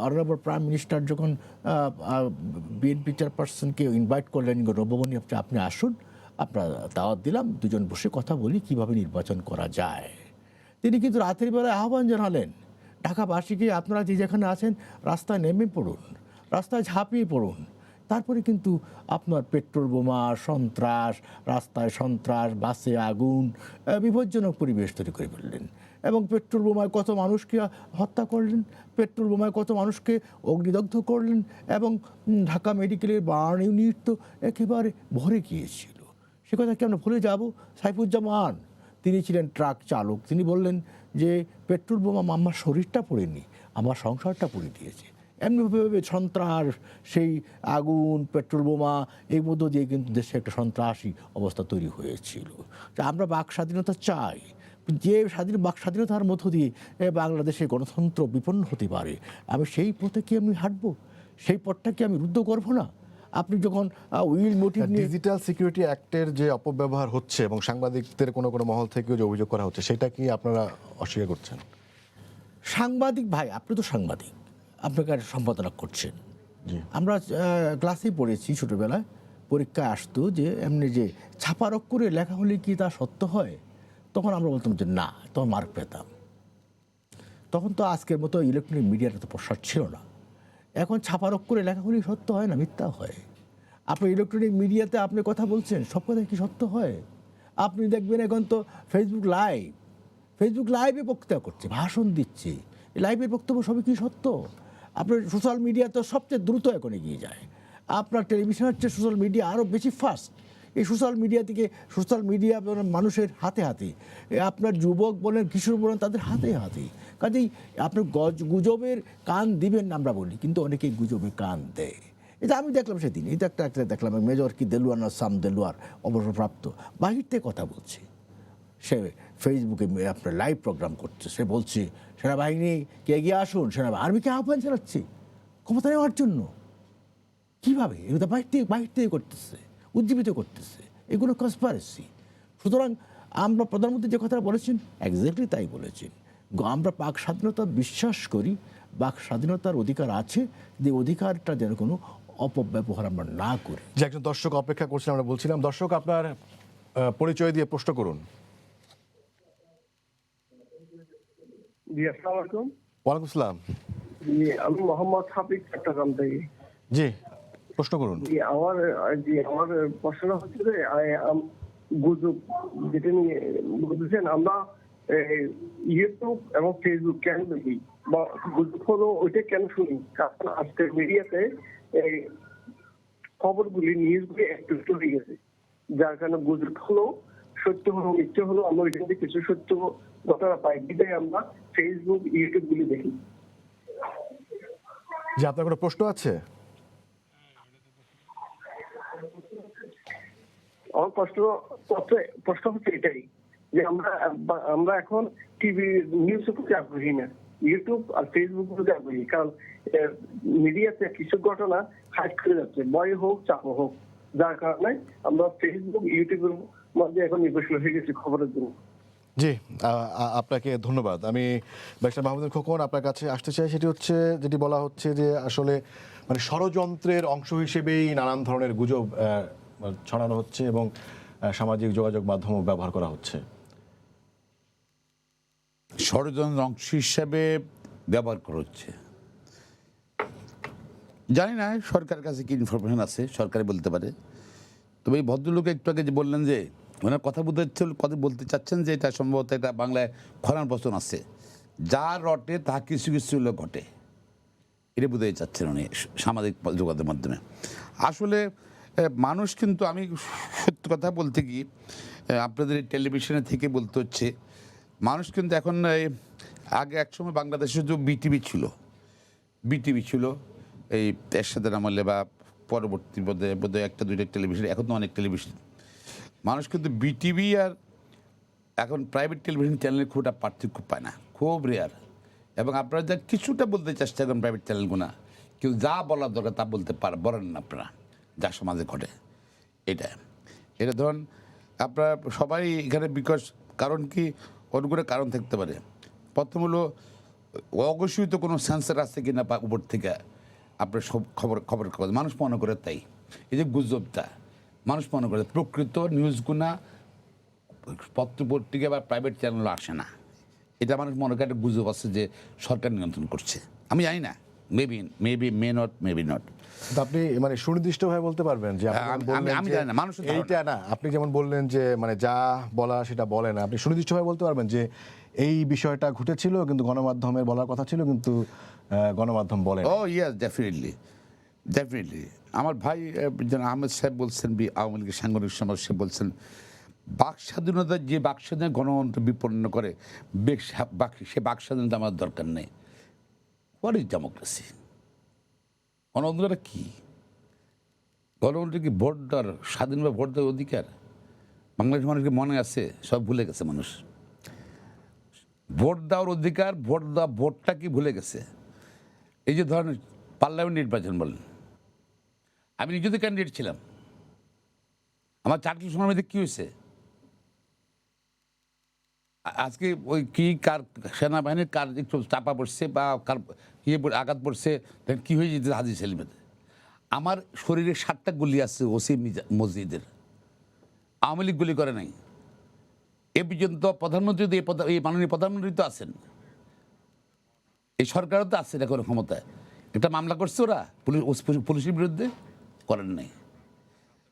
অনারেবল প্রাইম মিনিস্টার যখন বিএনপি চেয়ারপারসনকে ইনভাইট করলেন, নবমণি আপনি আসুন, আপনার দাওয়াত দিলাম, দুজন বসে কথা বলি কিভাবে নির্বাচন করা যায়। তিনি কিন্তু রাতের বেলায় আহ্বান জানালেন ঢাকাবাসীকে, আপনারা যে যেখানে আছেন রাস্তায় নেমে পড়ুন, রাস্তায় ঝাঁপিয়ে পড়ুন। তারপরে কিন্তু আপনার পেট্রোল বোমা, সন্ত্রাস, রাস্তায় সন্ত্রাস, বাসে আগুন, বিপজ্জনক পরিবেশ তৈরি করে ফেললেন। এবং পেট্রোল বোমায় কত মানুষকে হত্যা করলেন, পেট্রোল বোমায় কত মানুষকে অগ্নিদগ্ধ করলেন। এবং ঢাকা মেডিকেলের বার্ন ইউনিট তো একেবারে ভরে গিয়েছিল। সে কথা কি আমরা ভুলে যাব? সাইফুজ্জামান, তিনি ছিলেন ট্রাক চালক, তিনি বললেন যে পেট্রোল বোমা আমার শরীরটা পড়েনি, আমার সংসারটা পড়ে দিয়েছে। এমনিভাবে সন্ত্রাস, সেই আগুন, পেট্রোল বোমা, এর মধ্য দিয়ে কিন্তু দেশে একটা সন্ত্রাসী অবস্থা তৈরি হয়েছিল। তা আমরা বাক স্বাধীনতা চাই, যে বাক স্বাধীনতার মধ্য দিয়ে বাংলাদেশে গণতন্ত্র বিপন্ন হতে পারে। আমি সেই পথে কি আমি হাঁটবো? সেই পথটাকে আমি রুদ্ধ করবো না? আপনি যখন উইল মোটিভ নিয়ে ডিজিটাল সিকিউরিটি অ্যাক্টের যে অপব্যবহার হচ্ছে এবং সাংবাদিকদের কোনো কোনো মহল থেকেও যে অভিযোগ করা হচ্ছে, সেটা কি আপনারা অস্বীকার করছেন? সাংবাদিক ভাই, আপনি তো সাংবাদিক, আপনাকে সম্পাদনা করছেন। আমরা ক্লাসেই পড়েছি ছোটোবেলায়, পরীক্ষায় আসতো যে এমনি যে ছাপার অক্ষরে লেখা হলে কি তা সত্য হয়? তখন আমরা বলতাম যে না, তখন মার্ক পেতাম। তখন তো আজকের মতো ইলেকট্রনিক মিডিয়ার তো প্রসার ছিল না। এখন ছাপার অক্ষরে লেখা হলেই সত্য হয় না, মিথ্যা হয়। আপনি ইলেকট্রনিক মিডিয়াতে আপনি কথা বলছেন, সব কথা কি সত্য হয়? আপনি দেখবেন এখন তো ফেসবুক লাইভে বক্তৃতা করছে, ভাষণ দিচ্ছে, লাইভের বক্তব্য সবই কি সত্য? আপনার সোশ্যাল মিডিয়া তো সবচেয়ে দ্রুত এখন এগিয়ে যায়। আপনার টেলিভিশনের চেয়ে সোশ্যাল মিডিয়া আরও বেশি ফাস্ট। এই সোশ্যাল মিডিয়া মানুষের হাতে হাতে, আপনার যুবক বলেন, কিশোর বলেন, তাদের হাতে হাতে। কাজেই আপনি গুজবের কান দিবেন না আমরা বলি, কিন্তু অনেকেই গুজবে কান দেয়। এটা আমি দেখলাম সেদিন, এটা একটা দেখলাম, মেজর কি দেলোয়ার না সাম দেলোয়ার, অবসরপ্রাপ্ত, বাহির থেকে কথা বলছে। সে ফেসবুকে আপনার লাইভ প্রোগ্রাম করছে, সে বলছে সেনাবাহিনী কে এগিয়ে আসুন, আর্মিকে আহ্বান জানাচ্ছে ক্ষমতা নেওয়ার জন্য। কীভাবে? এটা বাহির থেকে করতেছে, উজ্জীবিত করতেছে। এগুলো কনস্পিরেসি। সুতরাং আমরা প্রধানমন্ত্রী যে কথা বলেছেন এক্স্যাক্টলি তাই বলেছেন। আমরা বাক স্বাধীনতা বিশ্বাস করি, বাক স্বাধীনতার অধিকার আছে, যে অধিকারটা যেন কোনো অপব্যবহার আমরা না করি। যে একজন দর্শক অপেক্ষা করছেন, আমরা বলছিলাম, দর্শক আপনার পরিচয় দিয়ে প্রশ্ন করুন। জি, আসসালামু আলাইকুম। ওয়ালাইকুম আসসালাম। জি, আমি মোহাম্মদ হাফিজ, চট্টগ্রাম থেকে। জি, প্রশ্ন করুন। আমার প্রশ্নটা হচ্ছে যে গুজব যেটা নিয়ে বলছেন, আমরা ইউটিউব এবং ফেসবুক কেন দেখি বা গুজব হলো ওইটা কেন শুনি? কারণ আজকের মিডিয়াতে খবরগুলি, নিউজগুলি একটু হয়ে গেছে, যার কারণে গুজব হলো, সত্য হলো, মিথ্যে হলো, আমরা ওইখান থেকে কিছু সত্য ঘটনা পাই, বিদায় আমরা ফেসবুক, ইউটিউব গুলি দেখি। যে আপনার কোনো প্রশ্ন আছে? আমার প্রশ্ন হচ্ছে এটাই যে আমরা এখন টিভি নিউজ প্রতি আগ্রহী না, ইউটিউব আর ফেসবুক প্রতি আগ্রহী। কারণ মিডিয়াতে কিছু ঘটনা হাইড করে যাচ্ছে, ভয় হোক, চাপ হোক, যার কারণে আমরা ফেসবুক, ইউটিউবের মধ্যে এখন নির্ভরশীল হয়ে গেছি খবরের জন্য। জি, আপনাকে ধন্যবাদ। আমি ব্যারিস্টার মাহমুদুল খোকন আপনার কাছে আসতে চাই। সেটি হচ্ছে, যেটি বলা হচ্ছে যে আসলে মানে ষড়যন্ত্রের অংশ হিসেবেই নানান ধরনের গুজব ছড়ানো হচ্ছে এবং সামাজিক যোগাযোগ মাধ্যম ব্যবহার করা হচ্ছে। ষড়যন্ত্র অংশ হিসাবে ব্যবহার করা হচ্ছে, জানি না সরকারের কাছে কি ইনফরমেশন আছে, সরকারই বলতে পারে। তবে এই ভদ্রলোক একটু আগে যে বললেন যে ওনার কথা বলতে চাচ্ছেন যে এটা সম্ভবত এটা বাংলায় খরান বচন আছে, যা রটে তা কিছু কিছু ঘটে, এটা বোঝাই চাচ্ছেন উনি সামাজিক যোগাযোগের মাধ্যমে। আসলে মানুষ কিন্তু, আমি সত্য কথা বলতে কি আপনাদের টেলিভিশনে থেকে বলতে হচ্ছে, মানুষ কিন্তু এখন আগে একসময় বাংলাদেশে শুধু বিটিভি ছিল এই এরশাদের আমলে বা পরবর্তী বোধহয় একটা দুইটা টেলিভিশন, এখন তো অনেক টেলিভিশন। মানুষ কিন্তু বিটিভি আর এখন প্রাইভেট টেলিভিশন চ্যানেলের খুব একটা পার্থক্য পায় না, খুব রেয়ার। এবং আপনারা যা কিছুটা বলতে চেষ্টা করেন প্রাইভেট চ্যানেলগুলো, কেউ যা বলার দরকার তা বলেন না আপনারা, যা সমাজে ঘটে। এটা ধরুন আপনারা সবাই এখানে, বিকজ কারণ কি, অনেকগুলো কারণ থাকতে পারে। প্রথম হলো অঘোষিত কোনো সেন্সার আছে কিনা বা উপর থেকে আপনার সব খবর কাগজ মানুষ মনে করে তাই। এই যে গুজবটা মানুষ মনে করে, প্রকৃত নিউজগুনা পত্রিকা বা প্রাইভেট চ্যানেলও আসে না। এটা মানুষ মনে করে একটা গুজব আছে যে সরকার নিয়ন্ত্রণ করছে। আমি জানি না, মে নট। আপনি মানে সুনির্দিষ্টভাবে বলতে পারবেন যে আমি জানি না, মানুষের এইটা না, আপনি যেমন বললেন যে মানে যা বলা সেটা বলে না, আপনি সুনির্দিষ্টভাবে বলতে পারবেন যে এই বিষয়টা ঘটেছিল কিন্তু গণমাধ্যমের বলার কথা ছিল কিন্তু গণমাধ্যম বলে না? ও ইয়েস, ডেফিনেটলি। আমার ভাই যেন আহমেদ সাহেব বলছেন, আওয়ামী লীগের সাংগঠনিক সমাবেশে বলছেন, বাক স্বাধীনতা, যে বাক স্বাধীনতা গণতন্ত্র বিপন্ন করে, সে বাক স্বাধীনতা আমার দরকার নেই। What is democracy? গণতন্ত্রটা কি? গণতন্ত্র কি ভোট দেওয়ার, স্বাধীনভাবে ভোট দেওয়ার অধিকার? বাংলাদেশের মানুষকে মনে আছে? সব ভুলে গেছে মানুষ। ভোট দেওয়ার অধিকার, ভোটটা কি ভুলে গেছে। এই যে ধরেন পার্লামেন্ট নির্বাচন বলেন, আমি নিজে তো ক্যান্ডিডেট ছিলাম, আমার 4টি সময়ের মধ্যে কী হয়েছে? আজকে ওই কি কার সেনাবাহিনীর কার একটু চাপা পড়ছে বা কার আঘাত পড়ছে, দেখেন কী হয়ে যেতে হাজি সেলিমের। আমার শরীরে 7টা গুলি আছে ওসি মসজিদের, আওয়ামী লীগ গুলি করে নাই। এ পর্যন্ত প্রধানমন্ত্রী, এই মাননীয় প্রধানমন্ত্রী তো আছেন, এই সরকারও তো আছে এখন ক্ষমতায়। একটা মামলা করছে ওরা পুলিশের বিরুদ্ধে, করেন নাই।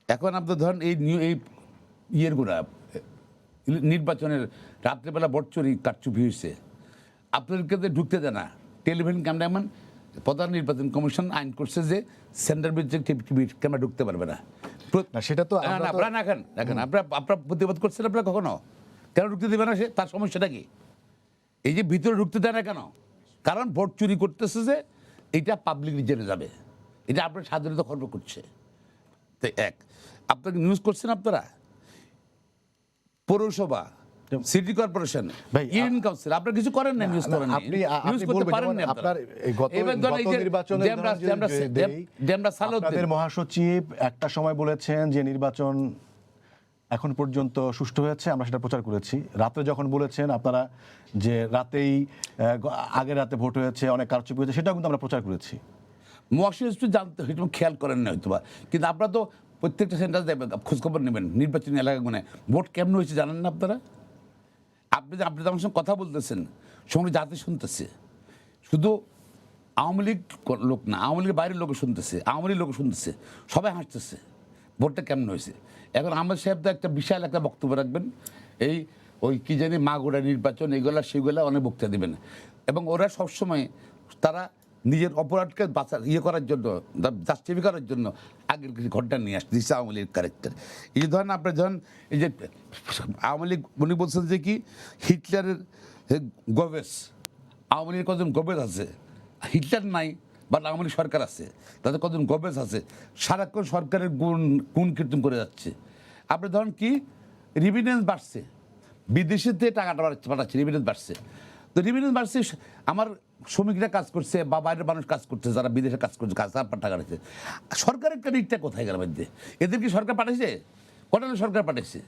এখন আপনি ধরেন এই ইয়েরগুলা নির্বাচনের রাত্রেবেলা ভোট চুরি কারচুপি হয়েছে, আপনাদেরকে ঢুকতে দেয় না। টেলিভিশন ক্যামেরাম্যান, প্রধান নির্বাচন কমিশন আইন করছে যে সেন্টার বিরুদ্ধে ক্যামেরা ঢুকতে পারবে না। সেটা তো আপনারা দেখেন আপনারা প্রতিবাদ করছেন, আপনারা কখনো কেন ঢুকতে দেবে না? তার সমস্যাটা কি? এই যে ভিতরে ঢুকতে দেয় না কেন? কারণ ভোট চুরি করতেছে যে, এটা পাবলিক জেনে যাবে, এটা আপনার স্বাধীনতা খর্ব করছে। তো আপনাকে নিউজ করছেন আপনারা, পৌরসভা, সিটি কর্পোরেশন, ইউনিয়ন কাউন্সিল, আপনারা কিছু করেন না, নিউজ করেন না, নিউজ করতে পারেন না আপনারা। আপনাদের মহাসচিব একটা সময় বলেছেন যে নির্বাচন এখন পর্যন্ত সুষ্ঠু হয়েছে, আমরা সেটা প্রচার করেছি। রাতে যখন বলেছেন আপনারা যে রাতেই আগের রাতে ভোট হয়েছে, অনেক কারচুপি হয়েছে, সেটাও কিন্তু আমরা প্রচার করেছি। মহাসচিব জানতে হয়তো খেয়াল করেন না হয়তো বা, কিন্তু আপনারা তো প্রত্যেকটা সেন্টার খোঁজখবর নেবেন নির্বাচনী এলাকাগুলো ভোট কেমন হয়েছে জানেন না আপনারা? আপনি আমার সঙ্গে কথা বলতেছেন, সঙ্গে জাতি শুনতেছে, শুধু আওয়ামী লীগ লোক না, আওয়ামী লীগের বাইরের লোক শুনতেছে, আওয়ামী লীগ লোক শুনতেছে, সবাই হাসতেছে ভোটটা কেমন হয়েছে। এখন আহমেদ সাহেব তো একটা বিশাল একটা বক্তব্য রাখবেন, ওই কি জানি মাগুরা নির্বাচন, এইগুলা সেগুলা অনেক বক্তৃতা দেবেন। এবং ওরা সবসময় তারা নিজের অপরাধকে করার জন্য, জাস্টিফাই করার জন্য আগের কিছু ঘটনা নিয়ে আসছে, দিচ্ছে আওয়ামী লীগের ক্যারেক্টার। এই যে ধরেন আপনার ধরেন এই যে আওয়ামী লীগ উনি বলছেন যে কি হিটলারের গোবেস, আওয়ামী লীগের কজন গোবেস আছে, হিটলার নাই বাট আওয়ামী লীগ সরকার আছে, তাদের কজন গোবেস আছে, সারাক্ষণ সরকারের গুণ কীর্তন করে যাচ্ছে। আপনি ধরেন কি রিমিটেন্স বাড়ছে, বিদেশেতে টাকাটা পাঠাচ্ছে, রিমিটেন্স বাড়ছে। তো রিমিটেন্স বাড়ছে, আমার শ্রমিকরা কাজ করছে বা বাইরের মানুষ কাজ করছে, যারা বিদেশে কাজ করছে, টাকা রাখছে, সরকারের ক্রেডিটটা কোথায় গেল মধ্যে? এদের কি সরকার পাঠাইছে? কটা সরকার পাঠাইছে?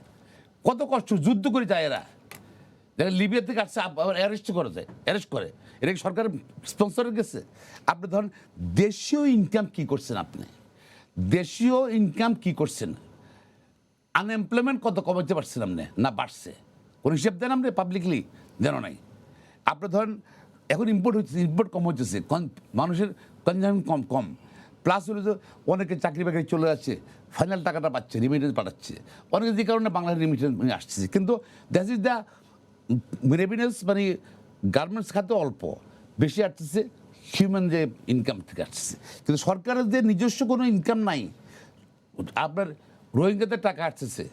কত কষ্ট যুদ্ধ করে যায় এরা, দেখেন লিবিয়া থেকে আসছে, অ্যারেস্ট করে, এটা কি সরকার স্পন্সরে গেছে? আপনি ধরেন দেশীয় ইনকাম কি করছেন, আপনি দেশীয় ইনকাম কি করছেন? আনএমপ্লয়মেন্ট কত কমাতে পারছেন আপনি? না বাড়ছে? কোন হিসেব দেন আপনি পাবলিকলি? দেন নাই। আপনি ধরেন এখন ইম্পোর্ট কম হচ্ছে, মানুষের কনজামশন কম, প্লাস হলো যে অনেকে চাকরি বাকরি চলে যাচ্ছে, ফাইনাল টাকাটা পাচ্ছে, রিমিটেন্স পাঠাচ্ছে, অনেকে যে কারণে বাংলাদেশ রিমিটেন্স আসছে। কিন্তু দ্যাট ইজ দ্য রেভিনিউস, মানে গার্মেন্টস খাতে অল্প, বেশি আসতেছে হিউম্যান যে ইনকাম থেকে আসছে। কিন্তু সরকারের যে নিজস্ব কোনো ইনকাম নাই, আপনার রোহিঙ্গাদের টাকা আসতেছে,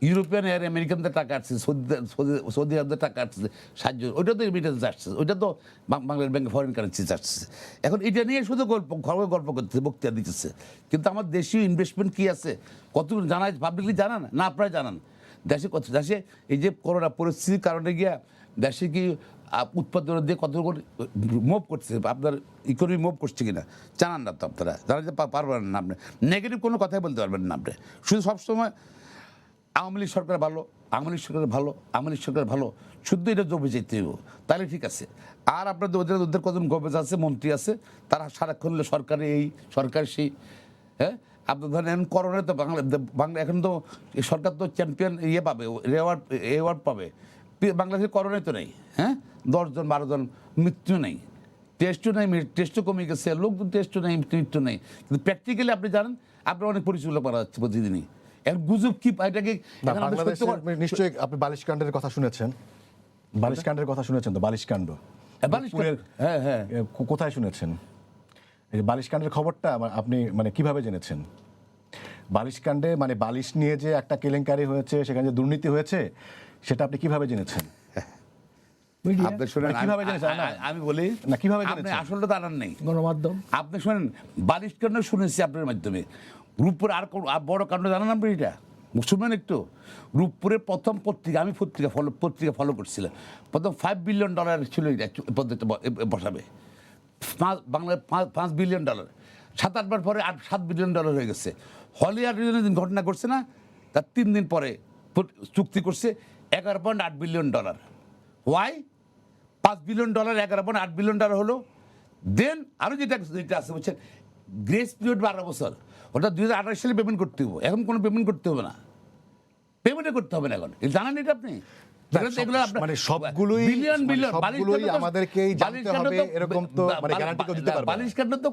ইউরোপিয়ান আর আমেরিকানদের টাকা আসছে, সৌদি আরবদের টাকা আসছে সাহায্য, ওইটা তো রেমিটেন্স আসছে, ওইটা তো বাংলাদেশ ব্যাংকে ফরেন কারেন্সি আসছে। এখন এটা নিয়ে শুধু গল্প করতেছে, বক্তৃতা দিতেছে, কিন্তু আমার দেশীয় ইনভেস্টমেন্ট কি আছে কতগুলো জানায়, পাবলিকলি জানান না, আপনারা জানান দেশে কত, দেশে এই যে করোনা পরিস্থিতির কারণে গিয়া দেশে কি উৎপাদন দিয়ে কতগুলো মুভ করছে, আপনার ইকোনমি মুভ করছে কিনা জানান না তো, আপনারা জানাতে পারবেন না, আপনি নেগেটিভ কোনো কথাই বলতে পারবেন না, আপনি শুধু সবসময় আওয়ামী লীগ সরকার ভালো, আওয়ামী লীগ সরকার ভালো, আওয়ামী লীগ সরকার ভালো, শুদ্ধ এটা জমে যেতে হবে, তাহলে ঠিক আছে। আর আপনাদের ওদের কজন গবেজ আছে, মন্ত্রী আছে, তারা সারাক্ষণ সরকারি এই সরকার সেই, হ্যাঁ আপনার ধরেন এখন করোনায় তো বাংলা এখন তো সরকার তো চ্যাম্পিয়ন ইয়ে পাবে, অ্যাওয়ার্ড পাবে, বাংলাদেশের করোনায় তো নেই, হ্যাঁ 10 জন 12 জন মৃত্যু নেই, টেস্টও নেই, টেস্টও কমে গেছে, লোক টেস্টও নেই, মৃত্যু নেই, কিন্তু প্র্যাকটিক্যালি আপনি জানেন আপনার অনেক পরিচালনা করা যাচ্ছে প্রতিদিনই। এখন গুজব কি এটাকে নিশ্চয়ই আপনি বালিশকাণ্ডের কথা শুনেছেন, বালিশকাণ্ডের কথা শুনেছেন তো, বালিশকাণ্ড হ্যাঁ হ্যাঁ কোথায় শুনেছেন? এই বালিশকাণ্ডের খবরটা আপনি মানে কিভাবে জেনেছেন? বালিশকাণ্ডে মানে বালিশ নিয়ে যে একটা কেলেঙ্কারি হয়েছে, সেখানে যে দুর্নীতি হয়েছে, সেটা আপনি কিভাবে জেনেছেন? আপনি শুনেন, কিভাবে জেনেছেন? আমি বলি না, কিভাবে আপনি জেনেছেন? আসলে তো জানান নেই, গণমাধ্যম। আপনি শুনেন বালিশকাণ্ড শুনেছি আপনার মাধ্যমে, রূপপুর আর বড় কাণ্ড জানান আপনি এটা শুনবেন একটু। রূপপুরের প্রথম পত্রিকা, আমি পত্রিকা ফলো করছিলাম, প্রথম $5 বিলিয়ন ছিল পদ্ধতি বসাবে, বাংলায় $5 বিলিয়ন, 7-8 বার পরে 7 বিলিয়ন হয়ে গেছে। হলিউড দিন ঘটনা করছে না, তার 3 দিন পরে চুক্তি করছে $11.8 বিলিয়ন। ওয়াই? $5 বিলিয়ন, $11.8 বিলিয়ন হলো। দেন আরও যেটা আছে বলছেন গ্রেস পিরিয়ড 12 বছর, ওটা 2028 সালে পেমেন্ট করতে হবে, এখন কোনো পেমেন্ট করতে হবে না, পেমেন্টে করতে হবে না এখন, জানেন এটা আপনি? মানে সবগুলোই আমাদেরকেই জানতে হবে এরকম তো মানে গ্যারান্টি কেউ দিতে পারবে না। বালিশকাণ্ড তো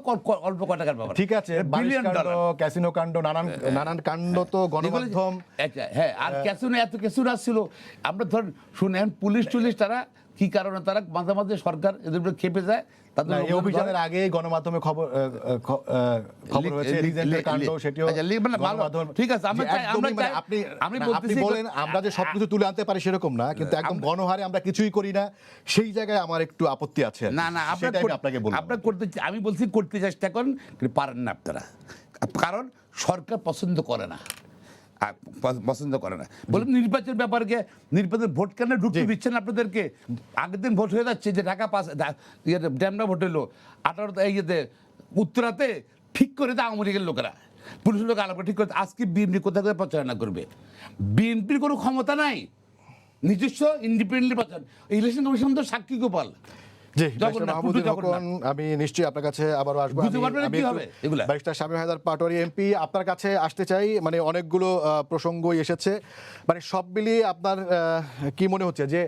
অল্প কয় টাকার ব্যাপার, ঠিক আছে, বালিশকাণ্ড, ক্যাসিনো কাণ্ড, নানান কাণ্ড তো গণমাধ্যম, হ্যাঁ। আর ক্যাসিনো, এত ক্যাসিনো আসছিল, আমরা ধরেন শুনেন পুলিশ তারা কি কারণে তারা মাঝে মাঝে সরকার এদের উপরে খেপে যায়, তাদের এই অভিযানের আগে গণমাধ্যমে খবর হয়েছে রিজেন্টের কাণ্ড, সেটিও গণমাধ্যম। ঠিক আছে, আপনি বলেন আমরা যে সবকিছু তুলে আনতে পারি সেরকম না, কিন্তু একদম গণহারে আমরা কিছুই করি না, সেই জায়গায় আমার একটু আপত্তি আছে। না আপনাকে বলবো, আপনার আমি বলছি করতে চেষ্টা করেন, কিন্তু পারেন না আপনারা, কারণ সরকার পছন্দ করে না, বলুন নির্বাচনের ব্যাপারে, নির্বাচন ভোট কেন ঢুকতে দিচ্ছেন আপনাদেরকে? আগের দিন ভোট হয়ে যাচ্ছে, যে ঢাকা ড্যামরা ভোট হলো 18 উত্তরাতে, ঠিক করে দেয় আওয়ামী লীগের লোকেরা, পুলিশের লোক আলাপ ঠিক করে। আজকে বিএনপি কোথায় কোথায় প্রচারণা করবে? বিএনপির কোনো ক্ষমতা নাই নিজস্ব ইন্ডিপেন্ডেন্ট প্রচার, ইলেকশন কমিশন তো সাক্ষী গোপাল। আমি নিশ্চয়ই আপনার কাছে আবারও আসবো। ব্যারিস্টার শামীম হায়দার পাটোয়ারী এমপি, আপনার কাছে আসতে চাই, মানে অনেকগুলো প্রসঙ্গই এসেছে, মানে সব মিলিয়ে আপনার কি মনে হচ্ছে যে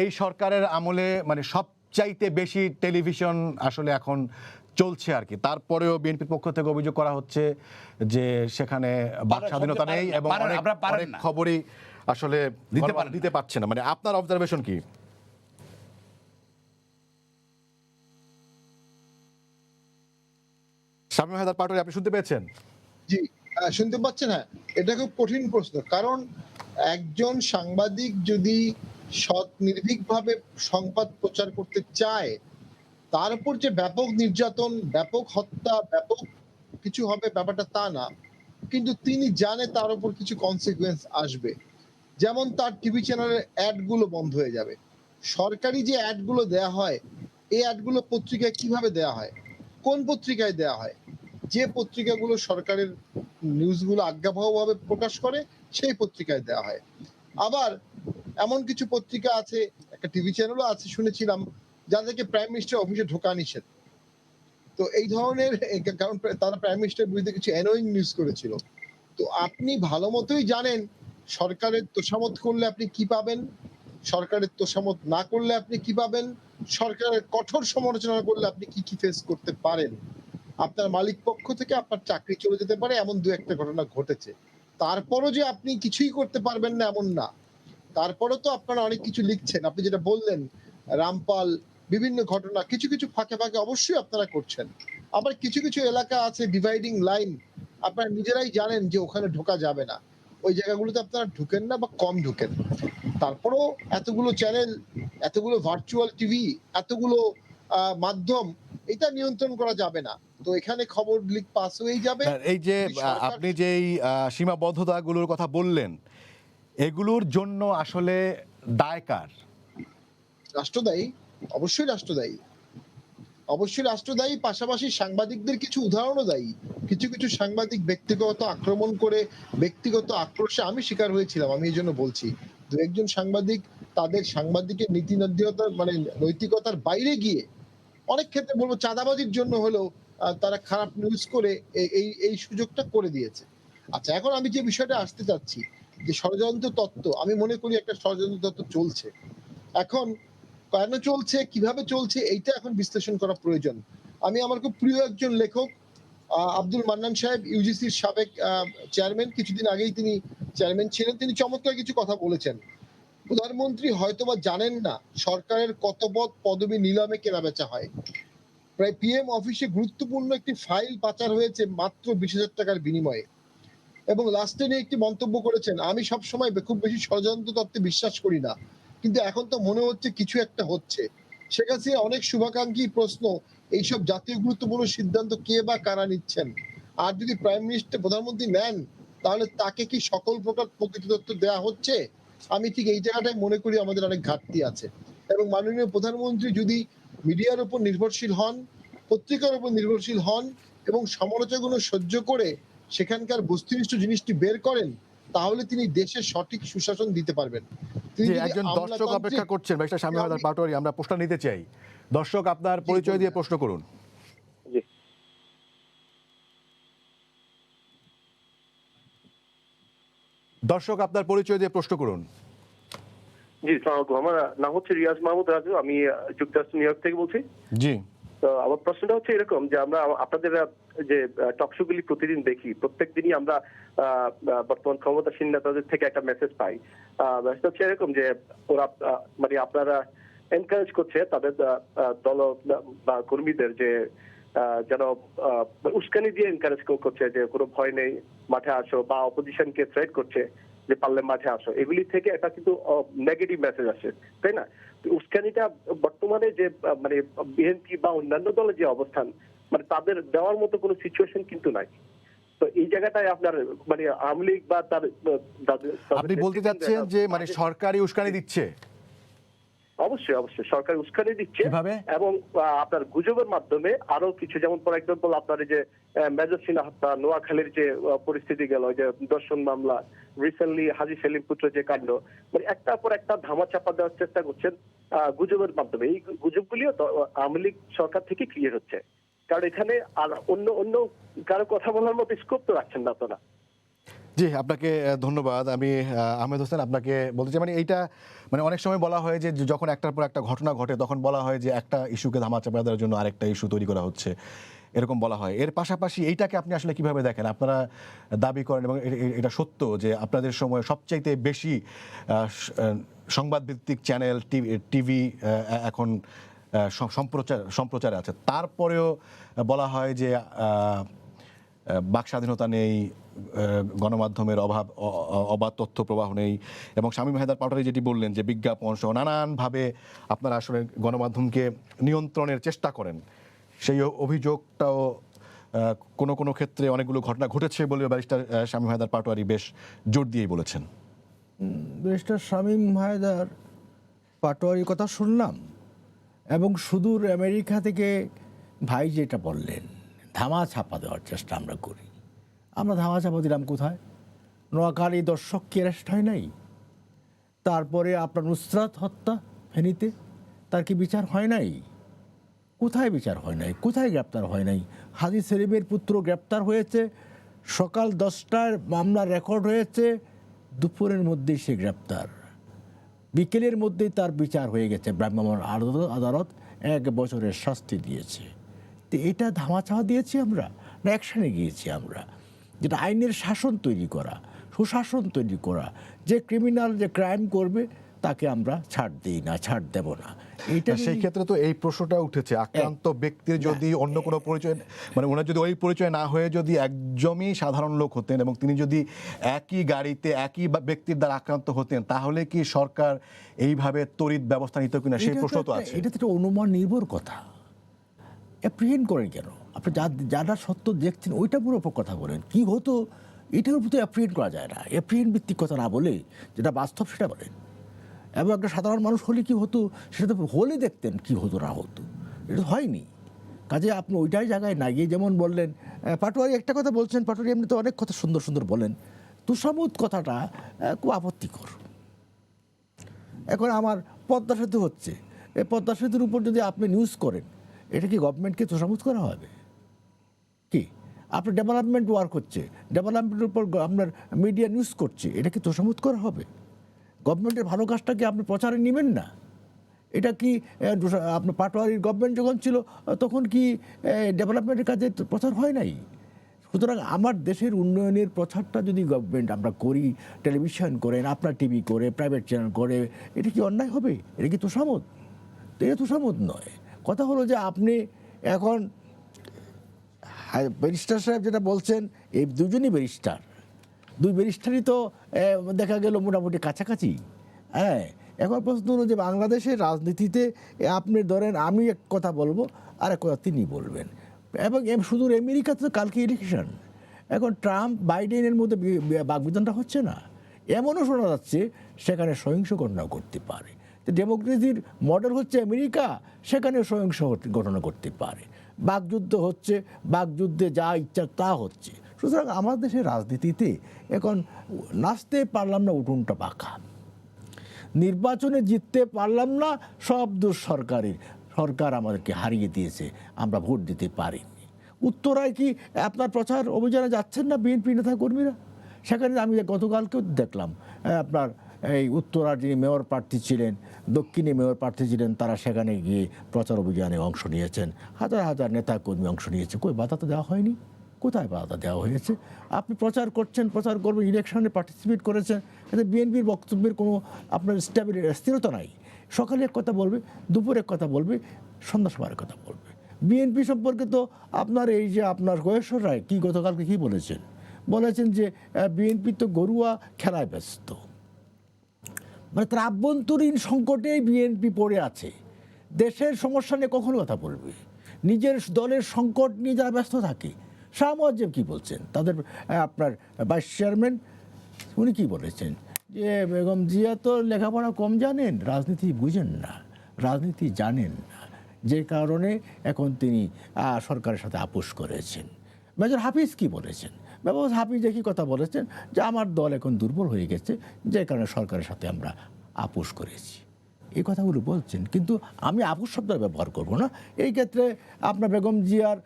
এই সরকারের আমলে মানে সবচাইতে বেশি টেলিভিশন আসলে এখন চলছে আর কি, তারপরেও বিএনপির পক্ষ থেকে অভিযোগ করা হচ্ছে যে সেখানে বাক স্বাধীনতা নেই এবং অনেক খবরই আসলে দিতে পারছে না, মানে আপনার অবজারভেশন কি? শামীম হায়দার পাটোয়ারী, আপনি শুনতে পেয়েছেন? জি, শুনতে পাচ্ছেন। হ্যাঁ, এটা খুব কঠিন প্রশ্ন, কারণ একজন সাংবাদিক যদি সৎ নির্ভীকভাবে সংবাদ প্রচার করতে চায়, তার উপর যে ব্যাপক নির্যাতন, ব্যাপক হত্যা, ব্যাপক কিছু হবে ব্যাপারটা তা না, কিন্তু তিনি জানে তার উপর কিছু কনসিকুয়েন্স আসবে। যেমন তার টিভি চ্যানেলের অ্যাড গুলো বন্ধ হয়ে যাবে। সরকারি যে অ্যাড গুলো দেয়া হয়, এই অ্যাড গুলো পত্রিকায় কিভাবে দেয়া হয়, কোন পত্রিকায় দেয়া হয়? যে পত্রিকাগুলো সরকারের নিউজগুলো আজ্ঞাবহভাবে প্রকাশ করে সেই পত্রিকায় দেয়া হয়। আবার এমন কিছু পত্রিকা আছে, একটা টিভি চ্যানেলও আছে শুনেছিলাম, যাদেরকে প্রাইম মিনিস্টার অফিসে ঢোকা নিষেধ। তো এই ধরনের, কারণ তারা প্রাইম মিনিস্টারের বিরুদ্ধে কিছু অ্যানোয়িং নিউজ করেছিল। তো আপনি ভালো মতোই জানেন সরকারের তোষামত করলে আপনি কি পাবেন, সরকারের তোষামত না করলে আপনি কি পাবেন, সরকারের কঠোর সমালোচনা করলে আপনি কি কি ফেস করতে পারেন। আপনার মালিক পক্ষ থেকে আপনার চাকরি চলে যেতে পারে, এমন দু একটা ঘটনা ঘটেছে। তারপরও যে আপনি কিছুই করতে পারবেন না এমন না, তারপরও তো আপনারা অনেক কিছু লিখছেন। আপনি যেটা বললেন রামপাল, বিভিন্ন ঘটনা, কিছু কিছু ফাঁকে ফাঁকে অবশ্যই আপনারা করছেন। আবার কিছু কিছু এলাকা আছে ডিভাইডিং লাইন, আপনারা নিজেরাই জানেন যে ওখানে ঢোকা যাবে না, ওই জায়গাগুলোতে আপনারা ঢুকেন না বা কম ঢুকেন। তারপরেও এতগুলো চ্যানেল, এতগুলো ভার্চুয়াল টিভি, এতগুলো মাধ্যম, এটা নিয়ন্ত্রণ করা যাবে না। তো এখানে খবর লিক পাস হয়েই যাবে। এই যে যদি সরকার- আপনি যেই সীমাবদ্ধতাগুলোর কথা বললেন, এগুলোর জন্য আসলে দায় কার? রাষ্ট্র দায়ী, অবশ্যই রাষ্ট্র দায়ী, অবশ্যই রাষ্ট্র দায়ী। পাশাপাশি সাংবাদিকদের কিছু উদাহরণও দায়ী। কিছু কিছু সাংবাদিক ব্যক্তিগত আক্রমণ করে, ব্যক্তিগত আক্রোশে আমি শিকার হয়েছিলাম, আমি এই জন্য বলছি। দু একজন সাংবাদিক তাদের সাংবাদিকের নীতি নৈতিকতার মানে নৈতিকতার বাইরে গিয়ে, অনেক ক্ষেত্রে বলবো চাঁদাবাজির জন্য হলেও তারা খারাপ নিউজ করে এই এই সুযোগটা করে দিয়েছে। আচ্ছা, এখন আমি যে বিষয়টা আসতে চাচ্ছি, যে ষড়যন্ত্র তত্ত্ব, আমি মনে করি একটা ষড়যন্ত্র তত্ত্ব চলছে। এখন কেন চলছে, কিভাবে চলছে, এইটা এখন বিশ্লেষণ করা প্রয়োজন। আমি আমার খুব প্রিয় একজন লেখক আব্দুল মান্নান সাহেব, ইউজিসির সাবেক চেয়ারম্যান, কিছুদিন আগেই তিনি চেয়ারম্যান ছিলেন, তিনি চমৎকার কিছু কথা বলেছেন। প্রধানমন্ত্রী হয়তোবা জানেন না সরকারের কত পদবি নিলামে কেনা বেচা হয়। প্রায় পিএম অফিসে গুরুত্বপূর্ণ একটি ফাইল পাচার হয়েছে মাত্র 20,000 টাকার বিনিময়ে। এবং লাস্টে নিয়ে একটি মন্তব্য করেছেন, আমি সবসময় খুব বেশি ষড়যন্ত্র তত্ত্বে বিশ্বাস করি না, কিন্তু এখন তো মনে হচ্ছে কিছু একটা হচ্ছে। শেখ হাসিনা অনেক শুভাকাঙ্ক্ষী প্রশ্ন, এইসব জাতীয় গুরুত্বপূর্ণ সিদ্ধান্ত কে বা কারা নিচ্ছেন? আর যদি প্রাইম মিনিস্টার প্রধানমন্ত্রী নেন, তাহলে তাকে কি সকল প্রকার প্রকৃত তথ্য দেওয়া হচ্ছে? আমি ঠিক এই জায়গাটায় মনে করি আমাদের অনেক ঘাটতি আছে। এবং মাননীয় প্রধানমন্ত্রী যদি মিডিয়ার উপর নির্ভরশীল হন, পত্রিকার উপর নির্ভরশীল হন এবং সমালোচনাগুলো সহ্য করে সেখানকার বস্তুনিষ্ঠ জিনিসটি বের করেন, তাহলে তিনি দেশের সঠিক সুশাসন দিতে পারবেন। তিনি জি, যদি একজন দর্শক আমলাতান্ত্রিক- অপেক্ষা করছেন, ব্যারিস্টার শামীম হায়দার পাটোয়ারি, আমরা প্রশ্ন নিতে চাই। দর্শক, আপনার পরিচয় দিয়ে প্রশ্ন করুন। জি দর্শক, আপনার পরিচয় দিয়ে প্রশ্ন করুন। জি, সালাম আলাইকুম। আমার নাম হচ্ছে রিয়াজ মাহমুদ রাজু, আমি যুক্তরাষ্ট্র নিউ ইয়র্ক থেকে বলছি। জি, তো আমার প্রশ্নটা হচ্ছে এরকম যে আমরা আপনাদের যে টকশোগুলি প্রতিদিন দেখি, প্রত্যেক দিনই আমরা বর্তমান ক্ষমতাসীন নেতাদের থেকে একটা মেসেজ পাই। মেসেজটা হচ্ছে এরকম যে ওরা মানে আপনারা এনকারেজ করছে তাদের দল বা কর্মীদের যে যেন উস্কানি দিয়ে এনকারেজ করছে যে কোনো ভয় নেই, মাঠে আসো, বা অপোজিশনকে থ্রেট করছে যে পারলে মাঠে আসো। এগুলি থেকে একটা কিন্তু নেগেটিভ মেসেজ আসে, তাই না? উস্কানিটা বর্তমানে যে মানে বিএনপি বা অন্যান্য দলের যে অবস্থান, মানে তাদের দেওয়ার মতো কোনো সিচুয়েশন কিন্তু নাই। তো এই জায়গাটায় আপনার মানে আওয়ামী লীগ বা তার আপনি বলতে চাচ্ছেন যে মানে সরকারি উস্কানি দিচ্ছে? অবশ্যই অবশ্যই সরকার উস্কানি দিচ্ছে কিভাবে? এবং আপনার গুজবের মাধ্যমে আরো কিছু, যেমন ফর এক্সাম্পল আপনার এই যে মেজর সিনহা হত্যা, নোয়াখালীর যে পরিস্থিতি গেল, যে দর্শন মামলা, রিসেন্টলি হাজী সেলিম পুত্র যে কাণ্ড, মানে একটার পর একটা ধামা চাপা দেওয়ার চেষ্টা করছেন গুজবের মাধ্যমে। এই গুজবগুলিও আওয়ামী লীগ সরকার থেকে ক্রিয়েট হচ্ছে, কারণ এখানে আর অন্য অন্য কারো কথা বলার মতো স্কোপ তো রাখছেন না আপনারা। জি, আপনাকে ধন্যবাদ। আমি আহমেদ হোসেন আপনাকে বলতে চাই, মানে এইটা মানে অনেক সময় বলা হয় যে যখন একটার পর একটা ঘটনা ঘটে তখন বলা হয় যে একটা ইস্যুকে ধামাচাপা দেওয়ার জন্য আরেকটা ইস্যু তৈরি করা হচ্ছে, এরকম বলা হয়। এর পাশাপাশি এইটাকে আপনি আসলে কিভাবে দেখেন? আপনারা দাবি করেন এবং এটা সত্য যে আপনাদের সময় সবচাইতে বেশি সংবাদ ভিত্তিক চ্যানেল টিভি এখন সম্প্রচারে আছে, তারপরেও বলা হয় যে বাক স্বাধীনতা নেই, গণমাধ্যমের অবাধ তথ্য প্রবাহ নেই। এবং শামীম হায়দার পাটোয়ারি যেটি বললেন যে বিজ্ঞাপন সহ নানানভাবে আপনারা আসলে গণমাধ্যমকে নিয়ন্ত্রণের চেষ্টা করেন, সেই অভিযোগটাও কোনো কোনো ক্ষেত্রে অনেকগুলো ঘটনা ঘটেছে বলে ব্যারিস্টার শামীম হায়দার পাটোয়ারি বেশ জোর দিয়েই বলেছেন। ব্যারিস্টার শামীম হায়দার পাটোয়ারির কথা শুনলাম, এবং সুদূর আমেরিকা থেকে ভাই যেটা বললেন, ধামা ছাপা দেওয়ার চেষ্টা আমরা করি। আমরা ধামা ছাপা দিলাম কোথায়? নোয়াখালী দর্শক কি অ্যারেস্ট হয় নাই? তারপরে আপনার নুসরাত হত্যা ফেনীতে, তার কি বিচার হয় নাই? কোথায় বিচার হয় নাই? কোথায় গ্রেপ্তার হয় নাই? হাজী সেলিমের পুত্র গ্রেপ্তার হয়েছে, সকাল 10টায় মামলা রেকর্ড হয়েছে, দুপুরের মধ্যেই সে গ্রেপ্তার, বিকেলের মধ্যেই তার বিচার হয়ে গেছে। ভ্রাম্যমাণ আদালত 1 বছরের শাস্তি দিয়েছে। তো এটা ধামাচাপা দিয়েছি আমরা না অ্যাকশানে গিয়েছি আমরা? যেটা আইনের শাসন তৈরি করা, সুশাসন তৈরি করা, যে ক্রিমিনাল যে ক্রাইম করবে তাকে আমরা ছাড় দিই না, ছাড় দেব না। এইটা সেই ক্ষেত্রে তো এই প্রশ্নটা উঠেছে, আক্রান্ত ব্যক্তির যদি অন্য কোনো পরিচয়, মানে ওনার যদি ওই পরিচয় না হয়ে যদি একজনই সাধারণ লোক হতেন এবং তিনি যদি একই গাড়িতে একই ব্যক্তির দ্বারা আক্রান্ত হতেন, তাহলে কি সরকার এইভাবে তড়িৎ ব্যবস্থা নিত কিনা সেই প্রশ্ন তো আছে। এটা তো একটা অনুমান নির্ভর কথা। অ্যাপ্রিহেন্ড করেন কেন? আপনি যারা সত্য দেখছেন ওইটা পুরো কথা বলেন, কি হতো এটার উপর তো অ্যাপ্রিহেন্ড করা যায় না। অ্যাপ্রিহেন্ড ভিত্তিক কথা না বলে যেটা বাস্তব সেটা বলেন। এবং একটা সাধারণ মানুষ হলে কি হতো সেটা তো হলে দেখতেন কি হতো না হতো, এটা হয়নি। কাজে আপনি ওইটাই জায়গায় না গিয়ে, যেমন বললেন পাটোয়ারি একটা কথা বলছেন, পাটোয়ারি এমনি তো অনেক কথা সুন্দর সুন্দর বলেন, তোষামোদ কথাটা খুব আপত্তিকর। এখন আমার পদ্মা সেতু হচ্ছে, এই পদ্মা সেতুর উপর যদি আপনি নিউজ করেন, এটা কি গভর্নমেন্টকে তোষামোদ করা হবে কি? আপনার ডেভেলপমেন্ট ওয়ার্ক হচ্ছে, ডেভেলপমেন্টের উপর আপনার মিডিয়া নিউজ করছে, এটা কি তোষামোদ করা হবে? গভর্নমেন্টের ভালো কাজটাকে আপনি প্রচারে নেবেন না? এটা কি আপনার পাটোয়ারির গভর্নমেন্ট যখন ছিল তখন কি ডেভেলপমেন্টের কাজে প্রচার হয় নাই? সুতরাং আমার দেশের উন্নয়নের প্রচারটা যদি গভর্নমেন্ট আমরা করি, টেলিভিশন করেন, আপনার টিভি করে, প্রাইভেট চ্যানেল করে, এটা কি অন্যায় হবে? এটা কি তোষামোদ? এটা তোষামোদ নয়। কথা হলো যে আপনি এখন ব্যারিস্টার সাহেব যেটা বলছেন, এই দুজনই ব্যারিস্টার, দুই ব্যারিস্টারই তো দেখা গেল মোটামুটি কাছাকাছি। হ্যাঁ, এখন প্রশ্ন হলো যে বাংলাদেশের রাজনীতিতে আপনি ধরেন আমি এক কথা বলবো আর এক কথা তিনি বলবেন, এবং সুদূর আমেরিকাতে তো কালকে ইলেকশন, এখন ট্রাম্প বাইডেনের মধ্যে বাগবিতণ্ডা হচ্ছে না, এমনও শোনা যাচ্ছে সেখানে সহিংস ঘটনা করতে পারে। ডেমোক্রেসির মডেল হচ্ছে আমেরিকা, সেখানে সহিংস ঘটনা করতে পারে। বাকযুদ্ধ হচ্ছে, বাকযুদ্ধে যা ইচ্ছা তা হচ্ছে। সুতরাং আমাদের দেশের রাজনীতিতে এখন নাচতে পারলাম না উঠোনটা পাকা, নির্বাচনে জিততে পারলাম না, সব দোষ সরকারের, সরকার আমাদেরকে হারিয়ে দিয়েছে, আমরা ভোট দিতে পারিনি। উত্তরায় কি আপনার প্রচার অভিযানে যাচ্ছেন না বিএনপি নেতা কর্মীরা? সেখানে আমি গতকালকেও দেখলাম আপনার এই উত্তরার যিনি মেয়র প্রার্থী ছিলেন, দক্ষিণে মেয়র প্রার্থী ছিলেন, তারা সেখানে গিয়ে প্রচার অভিযানে অংশ নিয়েছেন, হাজার হাজার নেতা কর্মী অংশ নিয়েছে। কই বাধা তো দেওয়া হয়নি, কোথায় বাধা দেওয়া হয়েছে? আপনি প্রচার করছেন, প্রচার করবেন, ইলেকশনে পার্টিসিপেট করেছেন, এতে বিএনপির বক্তব্যের কোনো আপনার স্থিরতা নাই। সকালে এক কথা বলবে, দুপুরে এক কথা বলবে, সন্ধ্যা সময়ের কথা বলবে। বিএনপি সম্পর্কে তো আপনার এই যে আপনার গয়েশ্বর রায় কি গতকালকে কি বলেছেন যে বিএনপি তো গরুয়া খেলায় ব্যস্ত, মানে তার আভ্যন্তরীণ সংকটেই বিএনপি পড়ে আছে। দেশের সমস্যা নিয়ে কখনো কথা বলবে? নিজের দলের সংকট নিয়ে যারা ব্যস্ত থাকে। শাহ মোয়াজ্জেম কি বলছেন, তাদের আপনার ভাইস চেয়ারম্যান, উনি কি বলেছেন যে বেগম জিয়া তো লেখাপড়া কম জানেন, রাজনীতি বুঝেন না, রাজনীতি জানেন না, যে কারণে এখন তিনি সরকারের সাথে আপোষ করেছেন। মেজর হাফিজ কি বলেছেন? মেজর হাফিজ একই কথা বলেছেন যে আমার দল এখন দুর্বল হয়ে গেছে, যে কারণে সরকারের সাথে আমরা আপোষ করেছি। এই কথাগুলো বলছেন, কিন্তু আমি আপোষ শব্দ ব্যবহার করব না। এই ক্ষেত্রে আপনার বেগম জিয়ার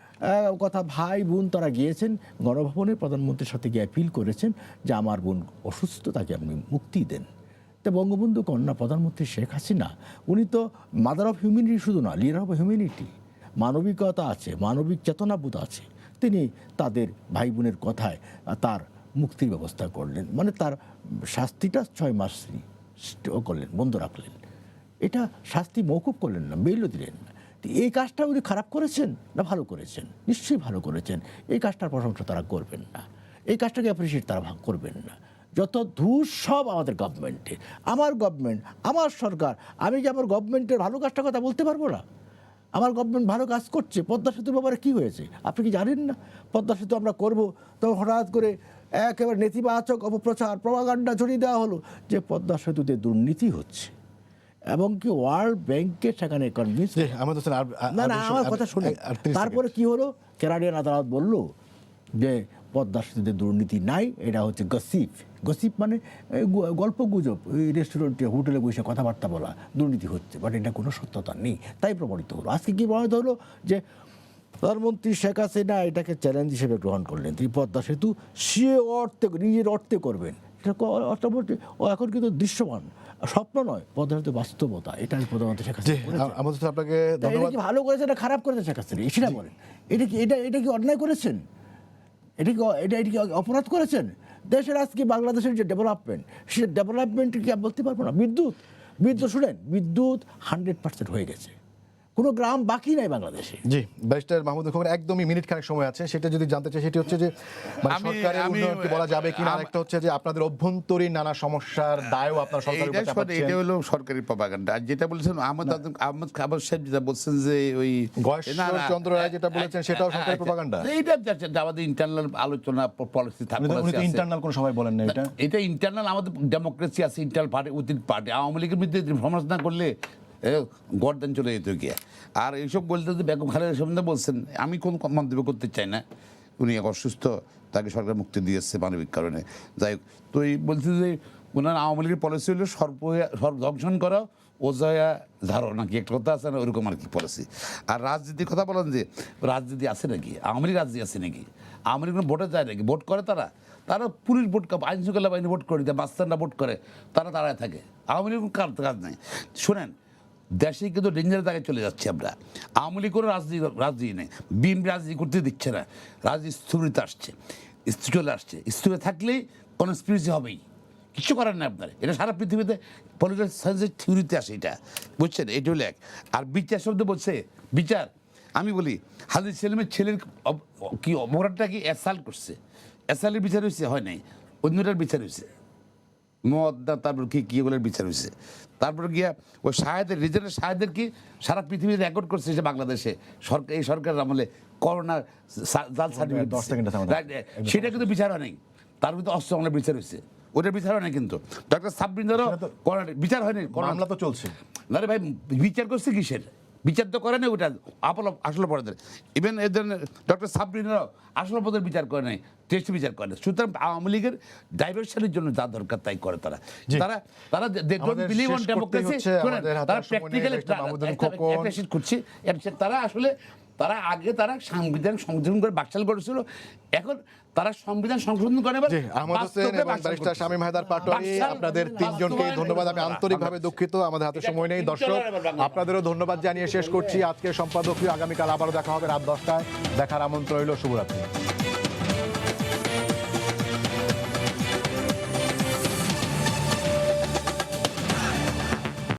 কথা, ভাই বোন তারা গিয়েছেন গণভবনে, প্রধানমন্ত্রীর সাথে গিয়ে অ্যাপিল করেছেন যে আমার বোন অসুস্থ, তাকে আপনি মুক্তি দেন। তো বঙ্গবন্ধু কন্যা প্রধানমন্ত্রী শেখ হাসিনা, উনি তো মাদার অফ হিউম্যানিটি শুধু না, লিডার অফ হিউম্যানিটি, মানবিকতা আছে, মানবিক চেতনাবোধ আছে। তিনি তাদের ভাই বোনের কথায় তার মুক্তির ব্যবস্থা করলেন, মানে তার শাস্তিটা 6 মাস করলেন, বন্ধ রাখলেন। এটা শাস্তি মওকুফ করলেন না, বেইলও দিলেন না। এই কাজটা উনি খারাপ করেছেন না ভালো করেছেন? নিশ্চয়ই ভালো করেছেন। এই কাজটার প্রশংসা তারা করবেন না, এই কাজটাকে অ্যাপ্রিসিয়েট তারা করবেন না। যত ধূস সব আমাদের গভর্নমেন্টের, আমার গভর্নমেন্ট, আমার সরকার। আমি কি আমার গভর্নমেন্টের ভালো কাজটার কথা বলতে পারবো না? আমার গভর্নমেন্ট ভালো কাজ করছে। পদ্মা সেতুর ব্যাপারে কী হয়েছে আপনি কি জানেন না? পদ্মা সেতু আমরা করব, তখন হঠাৎ করে একেবারে নেতিবাচক অপপ্রচার, প্রপাগান্ডা ছড়িয়ে দেওয়া হলো যে পদ্মা সেতুতে দুর্নীতি হচ্ছে, এবং কি ওয়ার্ল্ড ব্যাংকে সেখানে কনভিন্স। না না, আমার কথা শুনে তারপরে কি হলো, কানাডিয়ান আদালত বলল যে পদ্মা সেতুতে দুর্নীতি নাই, এটা হচ্ছে গসিপ। গসিপ মানে গল্প গুজব, ওই রেস্টুরেন্টে হোটেলে বসে কথাবার্তা বলা, দুর্নীতি হচ্ছে, বাট এটা কোনো সত্যতা নেই, তাই প্রমাণিত হলো। আজকে কি প্রমাণিত হলো যে প্রধানমন্ত্রী শেখ হাসিনা এটাকে চ্যালেঞ্জ হিসেবে গ্রহণ করলেন। তিনি পদ্মা সেতু সে অর্থে, নিজের অর্থে করবেন। এটা অর্থবর্তী ও এখন কিন্তু দৃশ্যমান, স্বপ্ন নয়, পদ্মা সেতু বাস্তবতা। এটা প্রধানমন্ত্রী শেখ হাসিনা আপনাকে এটা কি ভালো করেছে না খারাপ করেছে শেখ হাসিনা, সেটা বলেন। এটা কি অন্যায় করেছেন? এটা কি অপরাধ করেছেন? দেশের আজকে বাংলাদেশের যে ডেভেলপমেন্ট, সে ডেভেলপমেন্ট কি বলতে পারবো না? বিদ্যুৎ বিদ্যুৎ শুনেন, বিদ্যুৎ 100% হয়ে গেছে, কোনো গ্রাম বাকি নাই বাংলাদেশে। জি, ব্যারিস্টার মাহমুদুল খোকন, একদমই মিনিট খানেক সময় আছে, সেটা যদি জানতে চাই সেটি হচ্ছে যে মানে সরকারের উন্নয়নকে বলা যাবে কিনা, আরেকটা হচ্ছে যে আপনাদের অভ্যন্তরীণ নানা সমস্যার দায়ও আপনারা সরকারের উপর চাপাচ্ছেন। এটা হলো সরকারি প্রপাগান্ডা। আর যেটা বলেছেন আহমদ খাবার সাহেব যেটা বলছেন যে ওই গয়েশ্বরচন্দ্র রায় যেটা বলেছেন সেটাও সরকারি প্রপাগান্ডা। এইটা আমাদের ইন্টারনাল আলোচনা পলিসি উনি তো ইন্টারনাল কোনো সময় বলেন না এটা। এটা ইন্টারনাল আমাদের ডেমোক্রেসি আছে, internal party within party. Awami লীগের মধ্যে সমালোচনা করলে গর্দান চলে যেত গিয়ে। আর এইসব বলতে যে বেগম খালেদা সম্বন্ধে বলছেন, আমি কোন মন্তব্য করতে চাই না, উনি অসুস্থ, তাকে সরকার মুক্তি দিয়েছে মানবিক কারণে। যাই হোক, তো এই বলছে যে ওনার আওয়ামী লীগের পলিসি হলো সর্বধ্বংসন করা, ওজয়া ধারো নাকি একটা কথা আছে না, ওরকম আর কি পলিসি। আর রাজনীতির কথা বলেন যে রাজনীতি আছে নাকি, আওয়ামী লীগ রাজনীতি আছে নাকি, আওয়ামী লীগ ভোটে যায় নাকি, ভোট করে তারা পুলিশ ভোট, আইন শৃঙ্খলা বাহিনী ভোট করে দেয়, বাচ্চারা ভোট করে, তারা দাঁড়ায় থাকে। আওয়ামী লীগ কাজ নাই। শোনেন, দেশে কিন্তু ডেঞ্জারের জায়গায় চলে যাচ্ছে আমরা। আওয়ামী লীগ কোনো রাজনীতি নেই, বিএনপি রাজনীতি করতে দিচ্ছে না, রাজনীতি স্থিরতা আসছে, চলে আসছে। স্থির থাকলেই কনস্পিরেসি হবেই, কিছু করার নেই আপনার। এটা সারা পৃথিবীতে পলিটিক্যাল সায়েন্সের থিওরিতে আসে, এটা বুঝছেন। এটা হলো এক। আর বিচার শব্দ বলছে, বিচার আমি বলি হাজির সেলিমের ছেলের কি অপরাধটা কি অ্যাসাল্ট করছে, অ্যাসাল্টের বিচার হয়েছে, হয় নাই, অন্যটার বিচার হয়েছে, মদদা, তারপর কি এগুলোর বিচার হয়েছে। তারপর গিয়া ওই শাহেদের রিজনের শাহেদের কি সারা পৃথিবীতে রেকর্ড করছে যে বাংলাদেশে সরকার, এই সরকারের আমলে করোনা জাল সার্টিফিকেট, সেটা কিন্তু বিচার হয় নাই। তার মধ্যে অস্ত্র আমলের বিচার হয়েছে, ওটার বিচার হয় না। কিন্তু ডক্টর সাবরিনেরও বিচার হয়নি, মামলা তো চলছে। না রে ভাই, বিচার করছে কিসের? বিচার তো করে নাই, ওটা আসল পদের। ইভেন এদের ডক্টর সাবরিনেরও আসল পদের বিচার করে নাই, টেস্ট বিচার করে। সুতরাং আওয়ামী লীগের ডাইভার্সনের জন্য যা দরকার তাই করে তারা। তারা তারা আসলে তারা আগে তারা সংবিধান সংশোধন করে বাকশাল করেছিল, এখন তারা সংবিধান সংশোধন করে। ব্যারিস্টার শামীম হায়দার পাটোয়ারী, আপনাদের তিনজনকে ধন্যবাদ। আমি আন্তরিকভাবে দুঃখিত আমাদের হাতে সময় নেই। দর্শক, আপনাদেরও ধন্যবাদ জানিয়ে শেষ করছি আজকের সম্পাদকীয়। আগামীকাল আবারও দেখা হবে রাত 10টায়। দেখার আমন্ত্রণ রইল। শুভরাত্রি।